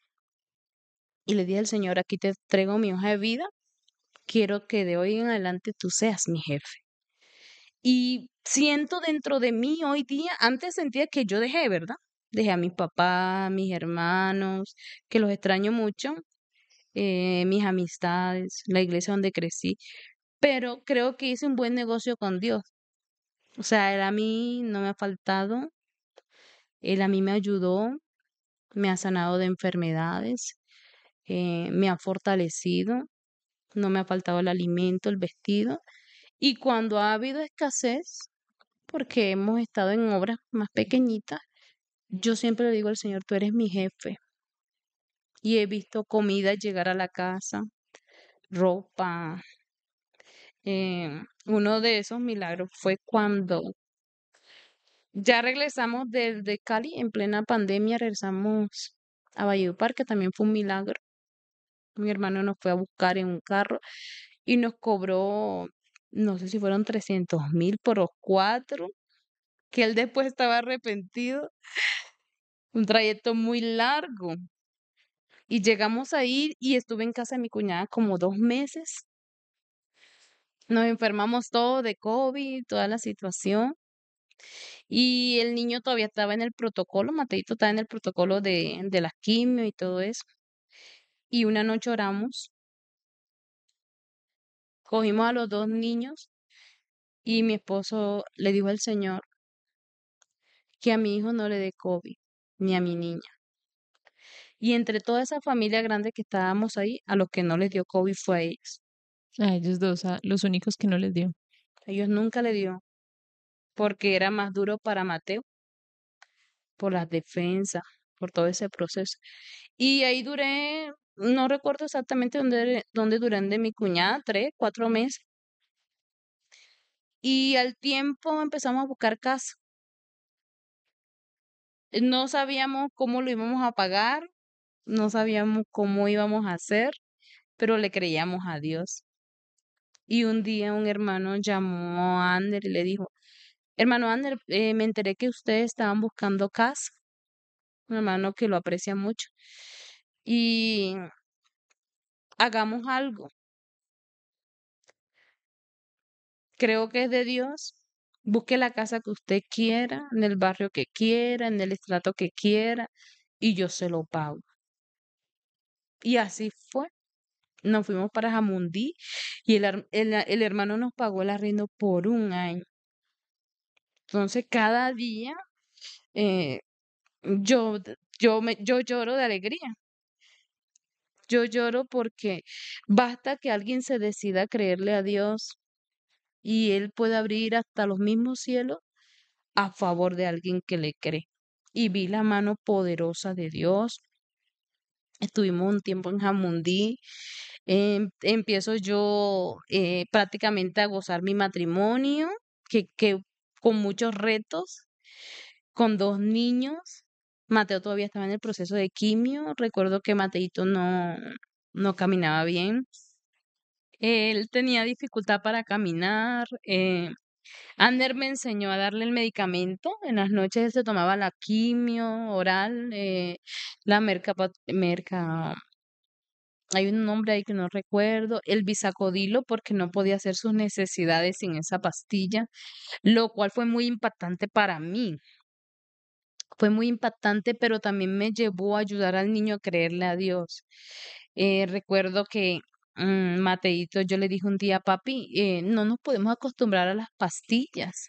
y le dije al Señor, aquí te traigo mi hoja de vida, quiero que de hoy en adelante tú seas mi jefe. Y siento dentro de mí hoy día, antes sentía que yo dejé, ¿verdad? Dejé a mis papás, a mis hermanos, que los extraño mucho, mis amistades, la iglesia donde crecí, pero creo que hice un buen negocio con Dios. O sea, Él a mí no me ha faltado, Él a mí me ayudó, me ha sanado de enfermedades, me ha fortalecido, no me ha faltado el alimento, el vestido. Y cuando ha habido escasez, porque hemos estado en obras más pequeñitas, yo siempre le digo al Señor, tú eres mi jefe. Y he visto comida llegar a la casa, ropa. Uno de esos milagros fue cuando ya regresamos de Cali, en plena pandemia, regresamos a Valledupar, que también fue un milagro. Mi hermano nos fue a buscar en un carro y nos cobró, no sé si fueron 300.000 por los cuatro, que él después estaba arrepentido. Un trayecto muy largo. Y llegamos ahí y estuve en casa de mi cuñada como 2 meses. Nos enfermamos todos de COVID, toda la situación. Y el niño todavía estaba en el protocolo, Mateito estaba en el protocolo de la quimio y todo eso. Y una noche oramos, cogimos a los dos niños y mi esposo le dijo al Señor que a mi hijo no le dé COVID, ni a mi niña. Y entre toda esa familia grande que estábamos ahí, a los que no les dio COVID fue a ellos. A ellos dos, a los únicos que no les dio. A ellos nunca le dio, porque era más duro para Mateo, por las defensas, por todo ese proceso. Y ahí duré, no recuerdo exactamente dónde duré de mi cuñada, 3, 4 meses. Y al tiempo empezamos a buscar casa. No sabíamos cómo lo íbamos a pagar, no sabíamos cómo íbamos a hacer, pero le creíamos a Dios. Y un día un hermano llamó a Ander y le dijo, hermano Ander, me enteré que ustedes estaban buscando casa, un hermano que lo aprecia mucho. Y hagamos algo. Creo que es de Dios. Busque la casa que usted quiera, en el barrio que quiera, en el estrato que quiera, y yo se lo pago. Y así fue. Nos fuimos para Jamundí y el hermano nos pagó el arriendo por un año. Entonces, cada día eh, yo, yo lloro de alegría. Yo lloro porque basta que alguien se decida a creerle a Dios y Él puede abrir hasta los mismos cielos a favor de alguien que le cree. Y vi la mano poderosa de Dios. Estuvimos un tiempo en Jamundí. Empiezo yo prácticamente a gozar mi matrimonio, que con muchos retos, con 2 niños. Mateo todavía estaba en el proceso de quimio. Recuerdo que Mateito no caminaba bien. Él tenía dificultad para caminar. Ander me enseñó a darle el medicamento. En las noches él se tomaba la quimio oral, la hay un nombre ahí que no recuerdo, el bisacodilo, porque no podía hacer sus necesidades sin esa pastilla, lo cual fue muy impactante para mí. Fue muy impactante, pero también me llevó a ayudar al niño a creerle a Dios. Recuerdo que Mateito, yo le dije un día, papi, no nos podemos acostumbrar a las pastillas.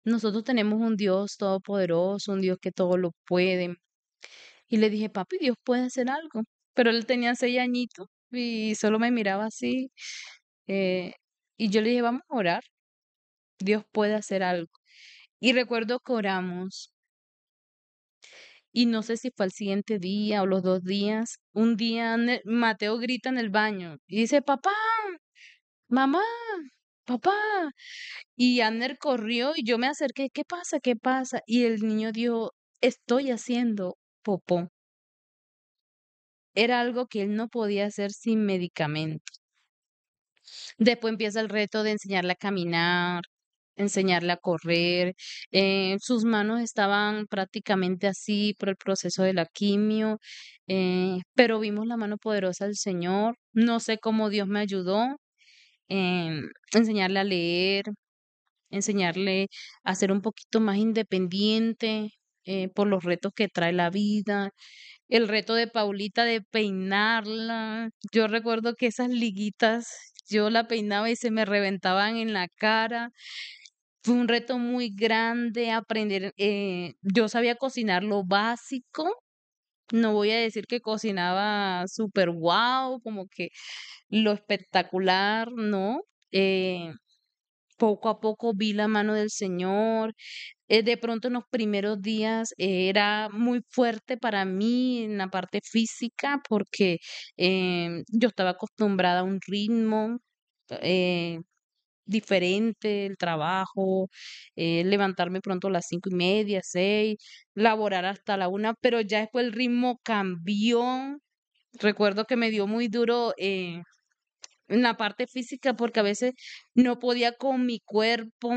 Nosotros tenemos un Dios todopoderoso, un Dios que todo lo puede. Y le dije, papi, Dios puede hacer algo. Pero él tenía 6 añitos y solo me miraba así. eh, y yo le dije, vamos a orar, Dios puede hacer algo. Y recuerdo que oramos. Y no sé si fue al siguiente día o los 2 días. Un día Mateo grita en el baño y dice, papá, mamá, papá. Y Anner corrió y yo me acerqué, ¿qué pasa? ¿Qué pasa? Y el niño dijo, estoy haciendo popó. Era algo que él no podía hacer sin medicamento. Después empieza el reto de enseñarle a caminar, enseñarle a correr. Sus manos estaban prácticamente así por el proceso de la quimio, pero vimos la mano poderosa del Señor. No sé cómo Dios me ayudó. Enseñarle a leer, enseñarle a ser un poquito más independiente por los retos que trae la vida. El reto de Paulita de peinarla. Yo recuerdo que esas liguitas yo la peinaba y se me reventaban en la cara. Fue un reto muy grande aprender. Yo sabía cocinar lo básico. No voy a decir que cocinaba súper guau, como que lo espectacular, ¿no? Eh, Poco a poco vi la mano del Señor. De pronto en los primeros días era muy fuerte para mí en la parte física porque yo estaba acostumbrada a un ritmo eh, diferente, el trabajo, levantarme pronto a las 5:30, 6, laborar hasta la 1, pero ya después el ritmo cambió. Recuerdo que me dio muy duro en la parte física porque a veces no podía con mi cuerpo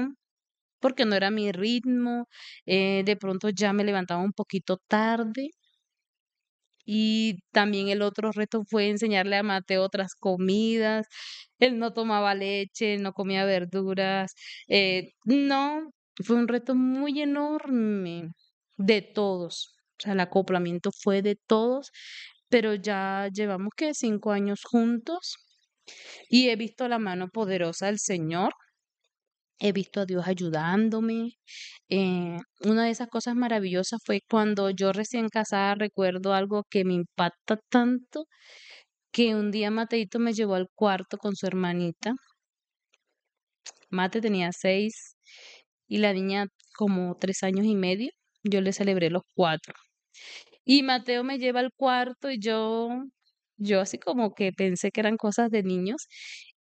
porque no era mi ritmo, de pronto ya me levantaba un poquito tarde y también el otro reto fue enseñarle a Mateo otras comidas. Él no tomaba leche, no comía verduras, no, fue un reto muy enorme de todos. O sea, el acoplamiento fue de todos, pero ya llevamos que 5 años juntos y he visto la mano poderosa del Señor. He visto a Dios ayudándome. Una de esas cosas maravillosas fue cuando yo recién casada recuerdo algo que me impacta tanto, que un día Mateito me llevó al cuarto con su hermanita. Mate tenía 6 y la niña como 3 años y medio. Yo le celebré los 4. Y Mateo me lleva al cuarto y yo así como que pensé que eran cosas de niños.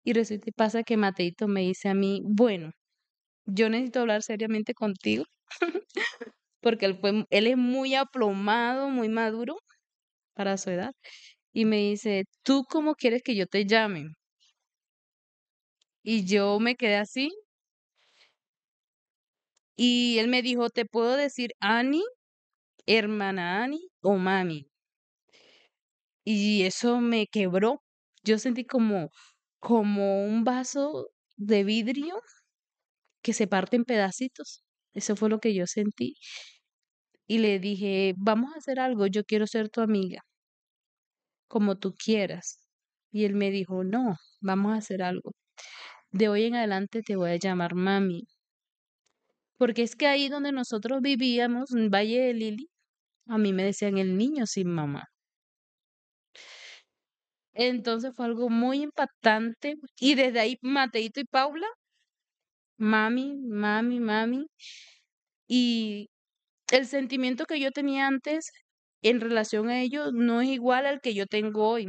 Y resulta y pasa que Mateito me dice a mí, bueno, yo necesito hablar seriamente contigo porque él es muy aplomado, muy maduro para su edad. Y me dice, ¿tú cómo quieres que yo te llame? Y yo me quedé así. Y él me dijo, ¿te puedo decir Ani, hermana Ani o mami? Y eso me quebró. Yo sentí como un vaso de vidrio que se parte en pedacitos. Eso fue lo que yo sentí. Y le dije, vamos a hacer algo, yo quiero ser tu amiga, como tú quieras. Y él me dijo, no, vamos a hacer algo. De hoy en adelante te voy a llamar mami. Porque es que ahí donde nosotros vivíamos, en Valle de Lili, a mí me decían el niño sin mamá. Entonces fue algo muy impactante. Y desde ahí, Mateito y Paula, mami, mami, mami. y el sentimiento que yo tenía antes en relación a ellos no es igual al que yo tengo hoy.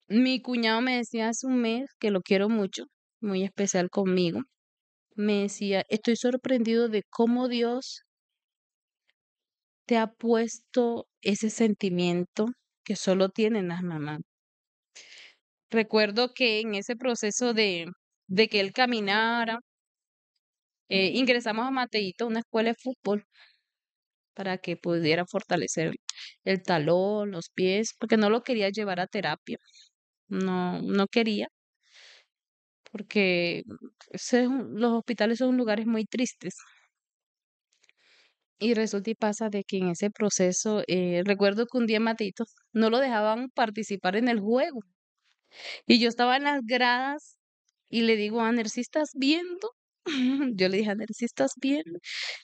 Mi cuñado me decía hace un mes, que lo quiero mucho, muy especial conmigo, me decía, estoy sorprendido de cómo Dios te ha puesto ese sentimiento que solo tienen las mamás. Recuerdo que en ese proceso de que él caminara, ingresamos a Mateíto, una escuela de fútbol, para que pudiera fortalecer el talón, los pies, porque no lo quería llevar a terapia. No quería, porque los hospitales son lugares muy tristes. Y resulta y pasa de que en ese proceso, recuerdo que un día Mateito no lo dejaban participar en el juego. Y yo estaba en las gradas y le digo, Aner, ¿sí estás viendo? Yo le dije, Aner, ¿sí estás viendo?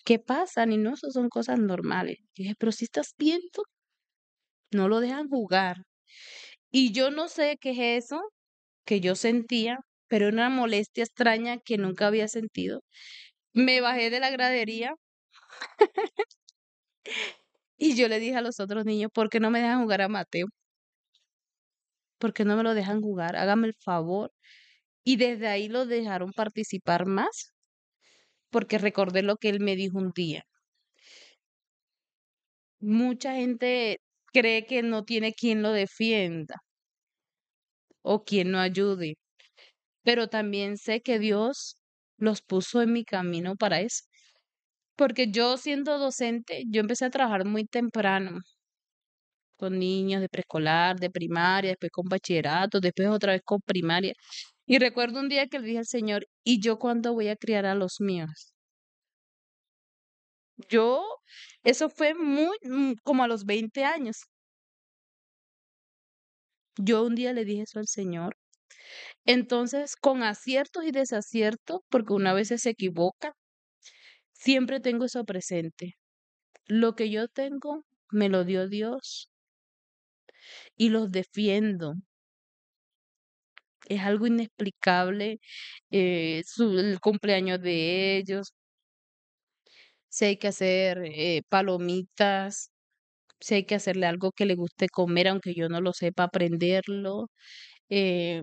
¿Qué pasa? Ni no, eso son cosas normales. Yo dije, pero si estás viendo, no lo dejan jugar. Y yo no sé qué es eso que yo sentía, pero era una molestia extraña que nunca había sentido. Me bajé de la gradería y yo le dije a los otros niños, ¿por qué no me dejan jugar a Mateo? ¿Por qué no me lo dejan jugar? Hágame el favor. Y desde ahí lo dejaron participar más, porque recordé lo que él me dijo un día. Mucha gente cree que no tiene quien lo defienda o quien lo ayude, pero también sé que Dios los puso en mi camino para eso. Porque yo siendo docente, yo empecé a trabajar muy temprano con niños de preescolar, de primaria, después con bachillerato, después otra vez con primaria. Y recuerdo un día que le dije al Señor, ¿y yo cuándo voy a criar a los míos? Yo, eso fue como a los 20 años. Yo un día le dije eso al Señor. Entonces, con aciertos y desaciertos, porque una vez se equivoca, siempre tengo eso presente. Lo que yo tengo, me lo dio Dios y los defiendo. Es algo inexplicable, el cumpleaños de ellos, si hay que hacer palomitas, si hay que hacerle algo que le guste comer, aunque yo no lo sepa, aprenderlo, eh,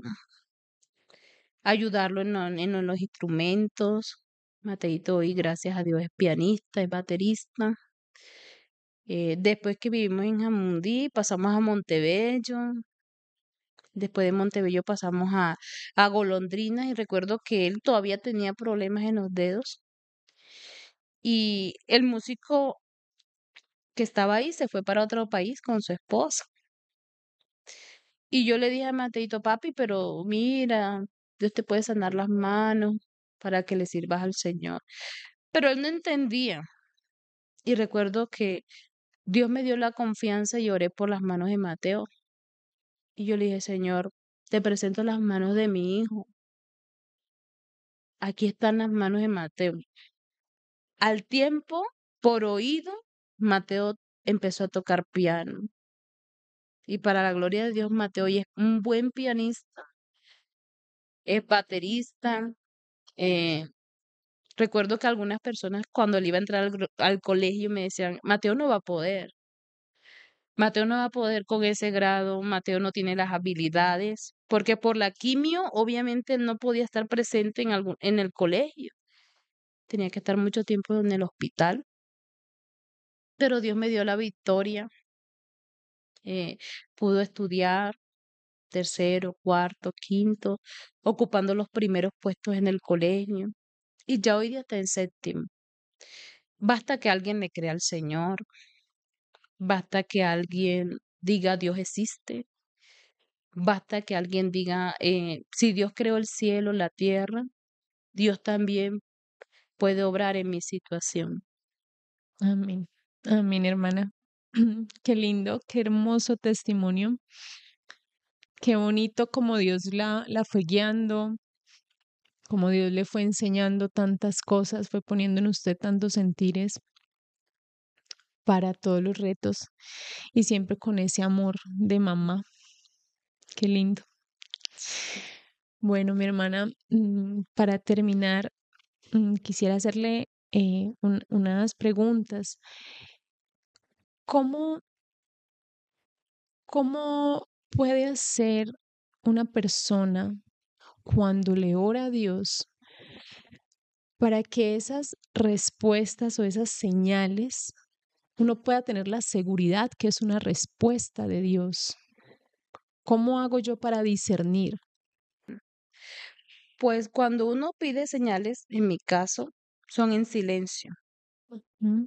ayudarlo en los instrumentos. Mateito hoy, gracias a Dios, es pianista, es baterista. Después que vivimos en Jamundí, pasamos a Montebello. Después de Montebello pasamos a Golondrinas y recuerdo que él todavía tenía problemas en los dedos. Y el músico que estaba ahí se fue para otro país con su esposa. Y yo le dije a Mateito, papi, pero mira, Dios te puede sanar las manos para que le sirvas al Señor. Pero él no entendía. Y recuerdo que Dios me dio la confianza y oré por las manos de Mateo. Y yo le dije, Señor, te presento las manos de mi hijo. Aquí están las manos de Mateo. Al tiempo, por oído, Mateo empezó a tocar piano. Y para la gloria de Dios, Mateo hoy es un buen pianista, es baterista. eh, Recuerdo que algunas personas cuando él iba a entrar al colegio me decían, Mateo no va a poder. Mateo no va a poder con ese grado, Mateo no tiene las habilidades, porque por la quimio obviamente él no podía estar presente en el colegio, tenía que estar mucho tiempo en el hospital, pero Dios me dio la victoria, eh, pudo estudiar tercero, cuarto, quinto, ocupando los primeros puestos en el colegio y ya hoy día está en séptimo. Basta que alguien le crea al Señor, basta que alguien diga Dios existe. Basta que alguien diga, si Dios creó el cielo, la tierra, Dios también puede obrar en mi situación. Amén. Amén, hermana. Qué lindo, qué hermoso testimonio. Qué bonito como Dios la fue guiando, como Dios le fue enseñando tantas cosas, fue poniendo en usted tantos sentires para todos los retos y siempre con ese amor de mamá. Qué lindo. Bueno, mi hermana, para terminar, quisiera hacerle unas preguntas. ¿Cómo, cómo puede hacer una persona cuando le ora a Dios para que esas respuestas o esas señales uno pueda tener la seguridad que es una respuesta de Dios? ¿Cómo hago yo para discernir? Pues cuando uno pide señales, en mi caso, son en silencio. ¿Mm?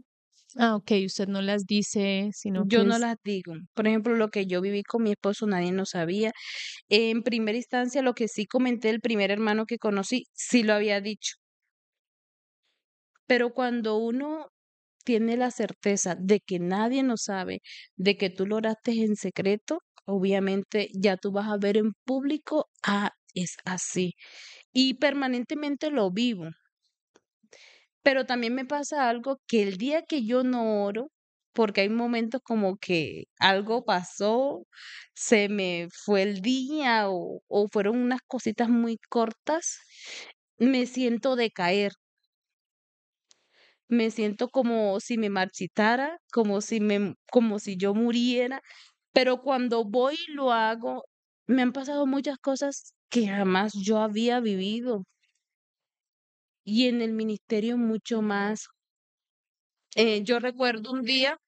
Ah, ok, usted no las dice, sino Yo que no es... las digo. Por ejemplo, lo que yo viví con mi esposo, nadie lo sabía. En primera instancia, lo que sí comenté, el primer hermano que conocí, sí lo había dicho. Pero cuando uno tiene la certeza de que nadie lo sabe, de que tú lo oraste en secreto, obviamente ya tú vas a ver en público, ah, es así. Y permanentemente lo vivo. Pero también me pasa algo que el día que yo no oro, porque hay momentos como que algo pasó, se me fue el día o fueron unas cositas muy cortas, me siento decaer, me siento como si me marchitara, como si yo muriera, pero cuando voy y lo hago, me han pasado muchas cosas que jamás yo había vivido y en el ministerio mucho más. Yo recuerdo un día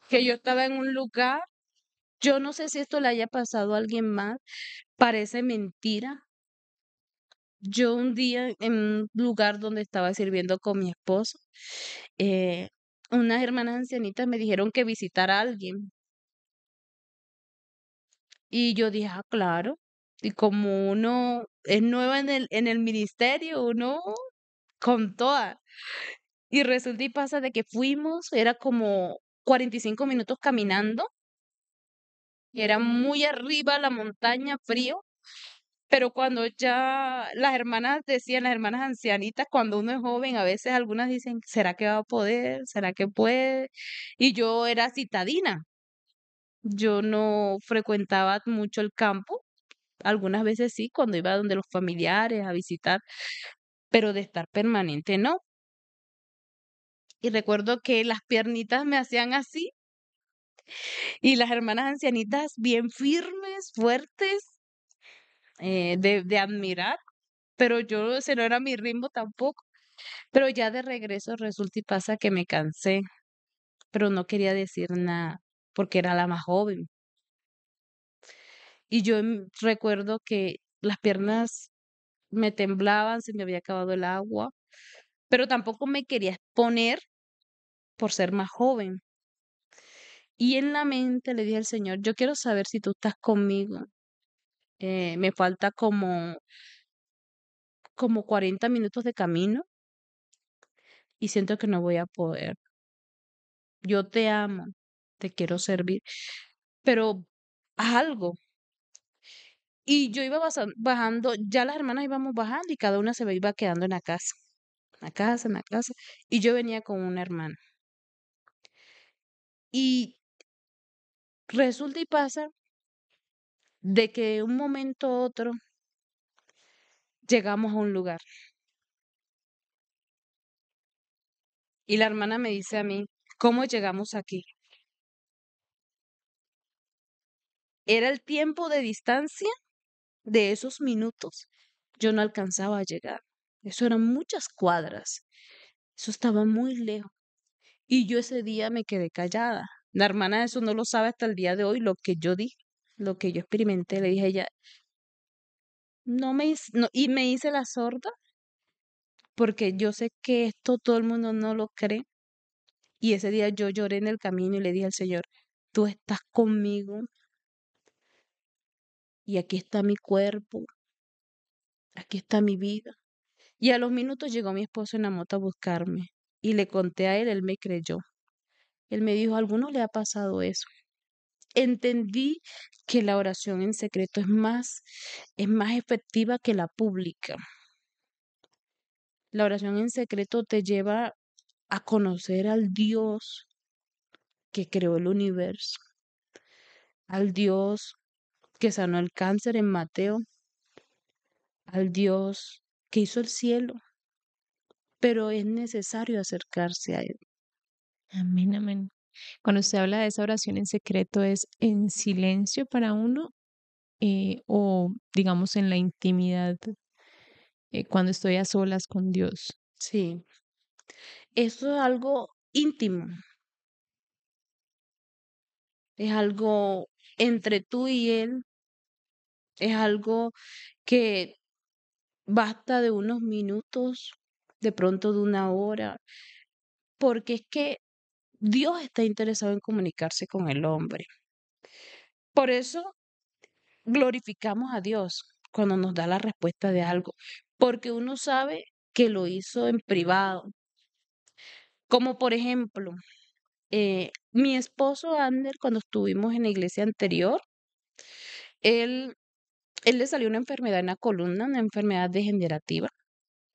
que yo estaba en un lugar, yo no sé si esto le haya pasado a alguien más, parece mentira. Yo un día en un lugar donde estaba sirviendo con mi esposo, eh, unas hermanas ancianitas me dijeron que visitara a alguien y yo dije, ah, claro. Y como uno es nueva en el ministerio, uno con toda. Y resulta y pasa de que fuimos, era como 45 minutos caminando, era muy arriba la montaña, frío. Pero cuando ya las hermanas decían, las hermanas ancianitas, cuando uno es joven, a veces algunas dicen, ¿será que va a poder? ¿Será que puede? Y yo era citadina. Yo no frecuentaba mucho el campo. Algunas veces sí, cuando iba donde los familiares a visitar, pero de estar permanente no. Y recuerdo que las piernitas me hacían así y las hermanas ancianitas bien firmes, fuertes, de admirar, pero yo ese no era mi ritmo tampoco. Pero ya de regreso resulta y pasa que me cansé, pero no quería decir nada porque era la más joven. Y yo recuerdo que las piernas me temblaban, se me había acabado el agua, pero tampoco me quería exponer por ser más joven. Y en la mente le dije al Señor, yo quiero saber si tú estás conmigo. Me falta como 40 minutos de camino y siento que no voy a poder. Yo te amo, te quiero servir, pero haz algo. Y yo iba bajando, ya las hermanas íbamos bajando y cada una se iba quedando en la casa, y yo venía con una hermana. Y resulta y pasa de que de un momento a otro llegamos a un lugar y la hermana me dice a mí, ¿cómo llegamos aquí? Era el tiempo de distancia de esos minutos. Yo no alcanzaba a llegar. Eso eran muchas cuadras. Eso estaba muy lejos. Y yo ese día me quedé callada. La hermana eso no lo sabe hasta el día de hoy, lo que yo dije, lo que yo experimenté. Le dije a ella, no, y me hice la sorda porque yo sé que esto todo el mundo no lo cree. Y ese día yo lloré en el camino y le dije al Señor, tú estás conmigo y aquí está mi cuerpo, aquí está mi vida. Y a los minutos llegó mi esposo en la moto a buscarme y le conté a él, él me creyó. Él me dijo, a algunos le ha pasado eso. Entendí que la oración en secreto es más efectiva que la pública. La oración en secreto te lleva a conocer al Dios que creó el universo, al Dios que sanó el cáncer en Mateo, al Dios que hizo el cielo, pero es necesario acercarse a Él. Amén, amén. Cuando usted habla de esa oración en secreto, ¿es en silencio para uno o digamos en la intimidad cuando estoy a solas con Dios? Sí, eso es algo íntimo, es algo entre tú y Él, es algo que basta de unos minutos, de pronto de una hora, porque es que Dios está interesado en comunicarse con el hombre. Por eso glorificamos a Dios cuando nos da la respuesta de algo, porque uno sabe que lo hizo en privado. Como por ejemplo, mi esposo Ander, cuando estuvimos en la iglesia anterior, él, él le salió una enfermedad en la columna, una enfermedad degenerativa.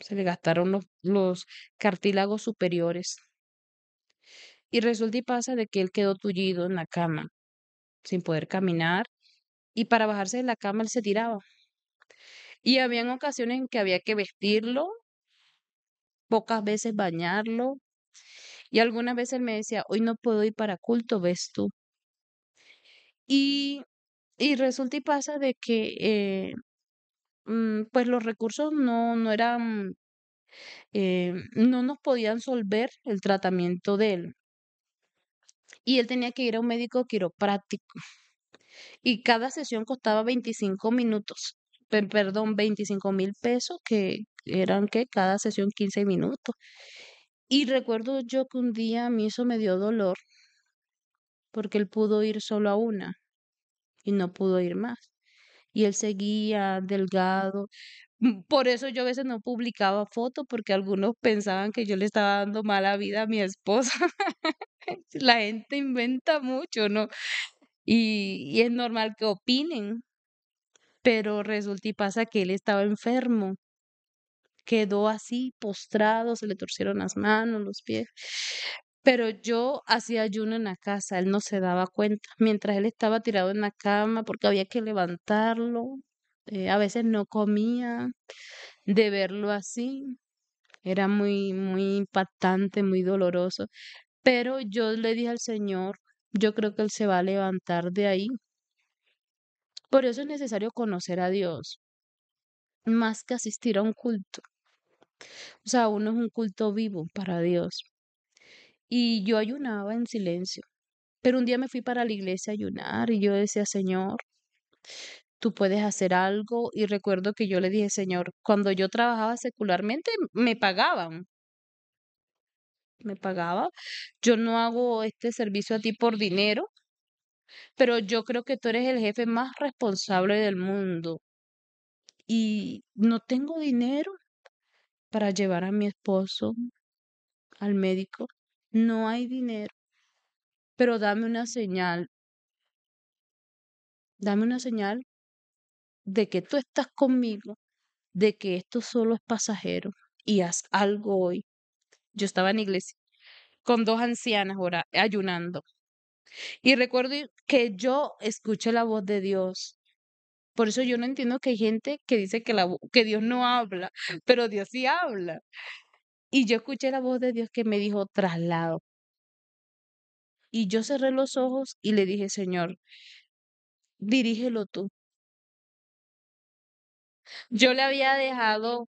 Se le gastaron los cartílagos superiores. Y resulta y pasa de que él quedó tullido en la cama, sin poder caminar, y para bajarse de la cama él se tiraba. Y habían ocasiones en que había que vestirlo, pocas veces bañarlo, y algunas veces él me decía, hoy no puedo ir para culto, ves tú. Y, y resulta y pasa de que pues los recursos no eran, no nos podían solver el tratamiento de él. Y él tenía que ir a un médico quiropráctico. Y cada sesión costaba 25 minutos, perdón, 25.000 pesos, que eran que cada sesión 15 minutos. Y recuerdo yo que un día a mí eso me dio dolor porque él pudo ir solo a una y no pudo ir más. Y él seguía delgado. Por eso yo a veces no publicaba fotos porque algunos pensaban que yo le estaba dando mala vida a mi esposa. La gente inventa mucho, ¿no? Y es normal que opinen, pero resulta y pasa que él estaba enfermo, quedó así postrado, se le torcieron las manos, los pies. Pero yo hacía ayuno en la casa, él no se daba cuenta. Mientras él estaba tirado en la cama, porque había que levantarlo, a veces no comía, de verlo así, era muy, muy impactante, muy doloroso. Pero yo le dije al Señor, yo creo que Él se va a levantar de ahí. Por eso es necesario conocer a Dios, más que asistir a un culto. O sea, uno es un culto vivo para Dios. Y yo ayunaba en silencio. Pero un día me fui para la iglesia a ayunar y yo decía, Señor, tú puedes hacer algo. Y recuerdo que yo le dije, Señor, cuando yo trabajaba secularmente, me pagaba. Yo no hago este servicio a ti por dinero, pero yo creo que tú eres el jefe más responsable del mundo. Y no tengo dinero para llevar a mi esposo al médico. No hay dinero, pero dame una señal de que tú estás conmigo, de que esto solo es pasajero y haz algo hoy. Yo estaba en la iglesia con dos ancianas ayunando y recuerdo que yo escuché la voz de Dios. Por eso yo no entiendo que hay gente que dice que, que Dios no habla, pero Dios sí habla. Y yo escuché la voz de Dios que me dijo traslado. Y yo cerré los ojos y le dije, Señor, dirígelo tú. Yo le había dejado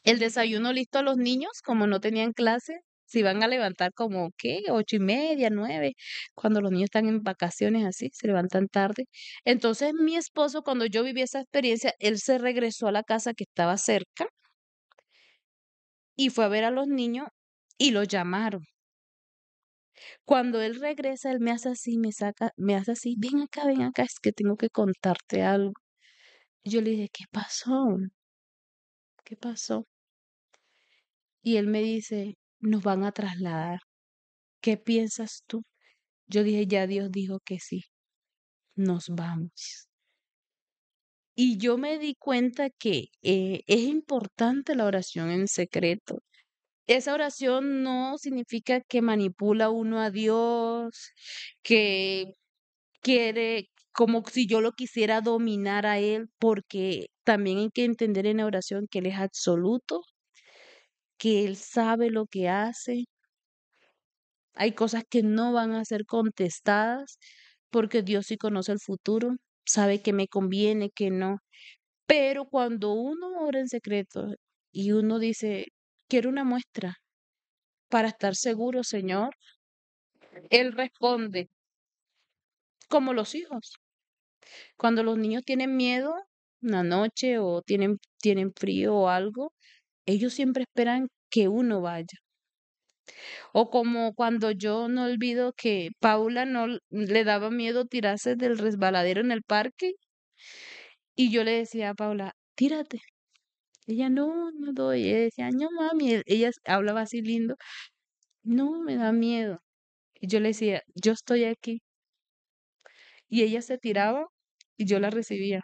el desayuno listo a los niños, como no tenían clase, se iban a levantar como, ¿qué? 8:30, 9, cuando los niños están en vacaciones así, se levantan tarde. Entonces mi esposo, cuando yo viví esa experiencia, él se regresó a la casa que estaba cerca y fue a ver a los niños y los llamaron. Cuando él regresa, él me hace así, me hace así, ven acá, es que tengo que contarte algo. Y yo le dije, ¿qué pasó? ¿Qué pasó? Y él me dice, nos van a trasladar. ¿Qué piensas tú? Yo dije, ya Dios dijo que sí, nos vamos. Y yo me di cuenta que es importante la oración en secreto. Esa oración no significa que manipula uno a Dios, que quiere como si yo lo quisiera dominar a Él, porque también hay que entender en la oración que Él es absoluto, que Él sabe lo que hace. Hay cosas que no van a ser contestadas porque Dios sí conoce el futuro, sabe que me conviene, que no. Pero cuando uno ora en secreto y uno dice, quiero una muestra para estar seguro, Señor, Él responde como los hijos. Cuando los niños tienen miedo una noche o tienen frío o algo, ellos siempre esperan que uno vaya. O como cuando yo no olvido que Paula no le daba miedo tirarse del resbaladero en el parque y yo le decía a Paula, tírate. Ella no, no doy. Ella decía, no mami, ella hablaba así lindo, no me da miedo. Y yo le decía, yo estoy aquí. Y ella se tiraba y yo la recibía.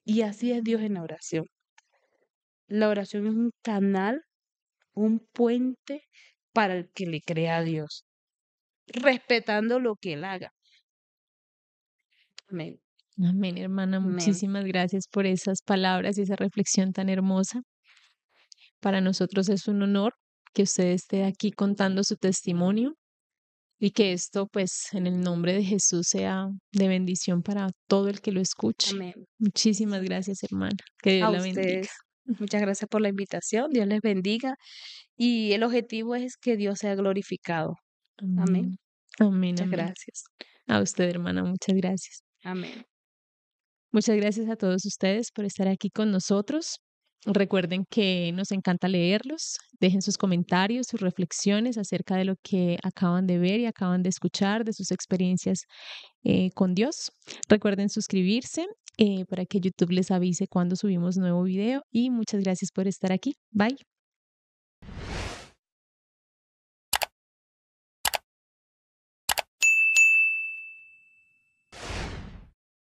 Y así es Dios en la oración. La oración es un canal, un puente para el que le crea a Dios, respetando lo que Él haga. Amén. Amén, hermana. Amén. Muchísimas gracias por esas palabras y esa reflexión tan hermosa. Para nosotros es un honor que usted esté aquí contando su testimonio y que esto, pues, en el nombre de Jesús sea de bendición para todo el que lo escuche. Amén. Muchísimas gracias, hermana. Que Dios A la bendiga. ustedes, muchas gracias por la invitación. Dios les bendiga. Y el objetivo es que Dios sea glorificado. Amén. Amén. Amén, Muchas amén. gracias. A usted, hermana, muchas gracias. Amén. Muchas gracias a todos ustedes por estar aquí con nosotros. Recuerden que nos encanta leerlos. Dejen sus comentarios, sus reflexiones acerca de lo que acaban de ver y acaban de escuchar, de sus experiencias con Dios. Recuerden suscribirse para que YouTube les avise cuando subimos nuevo video y muchas gracias por estar aquí. Bye.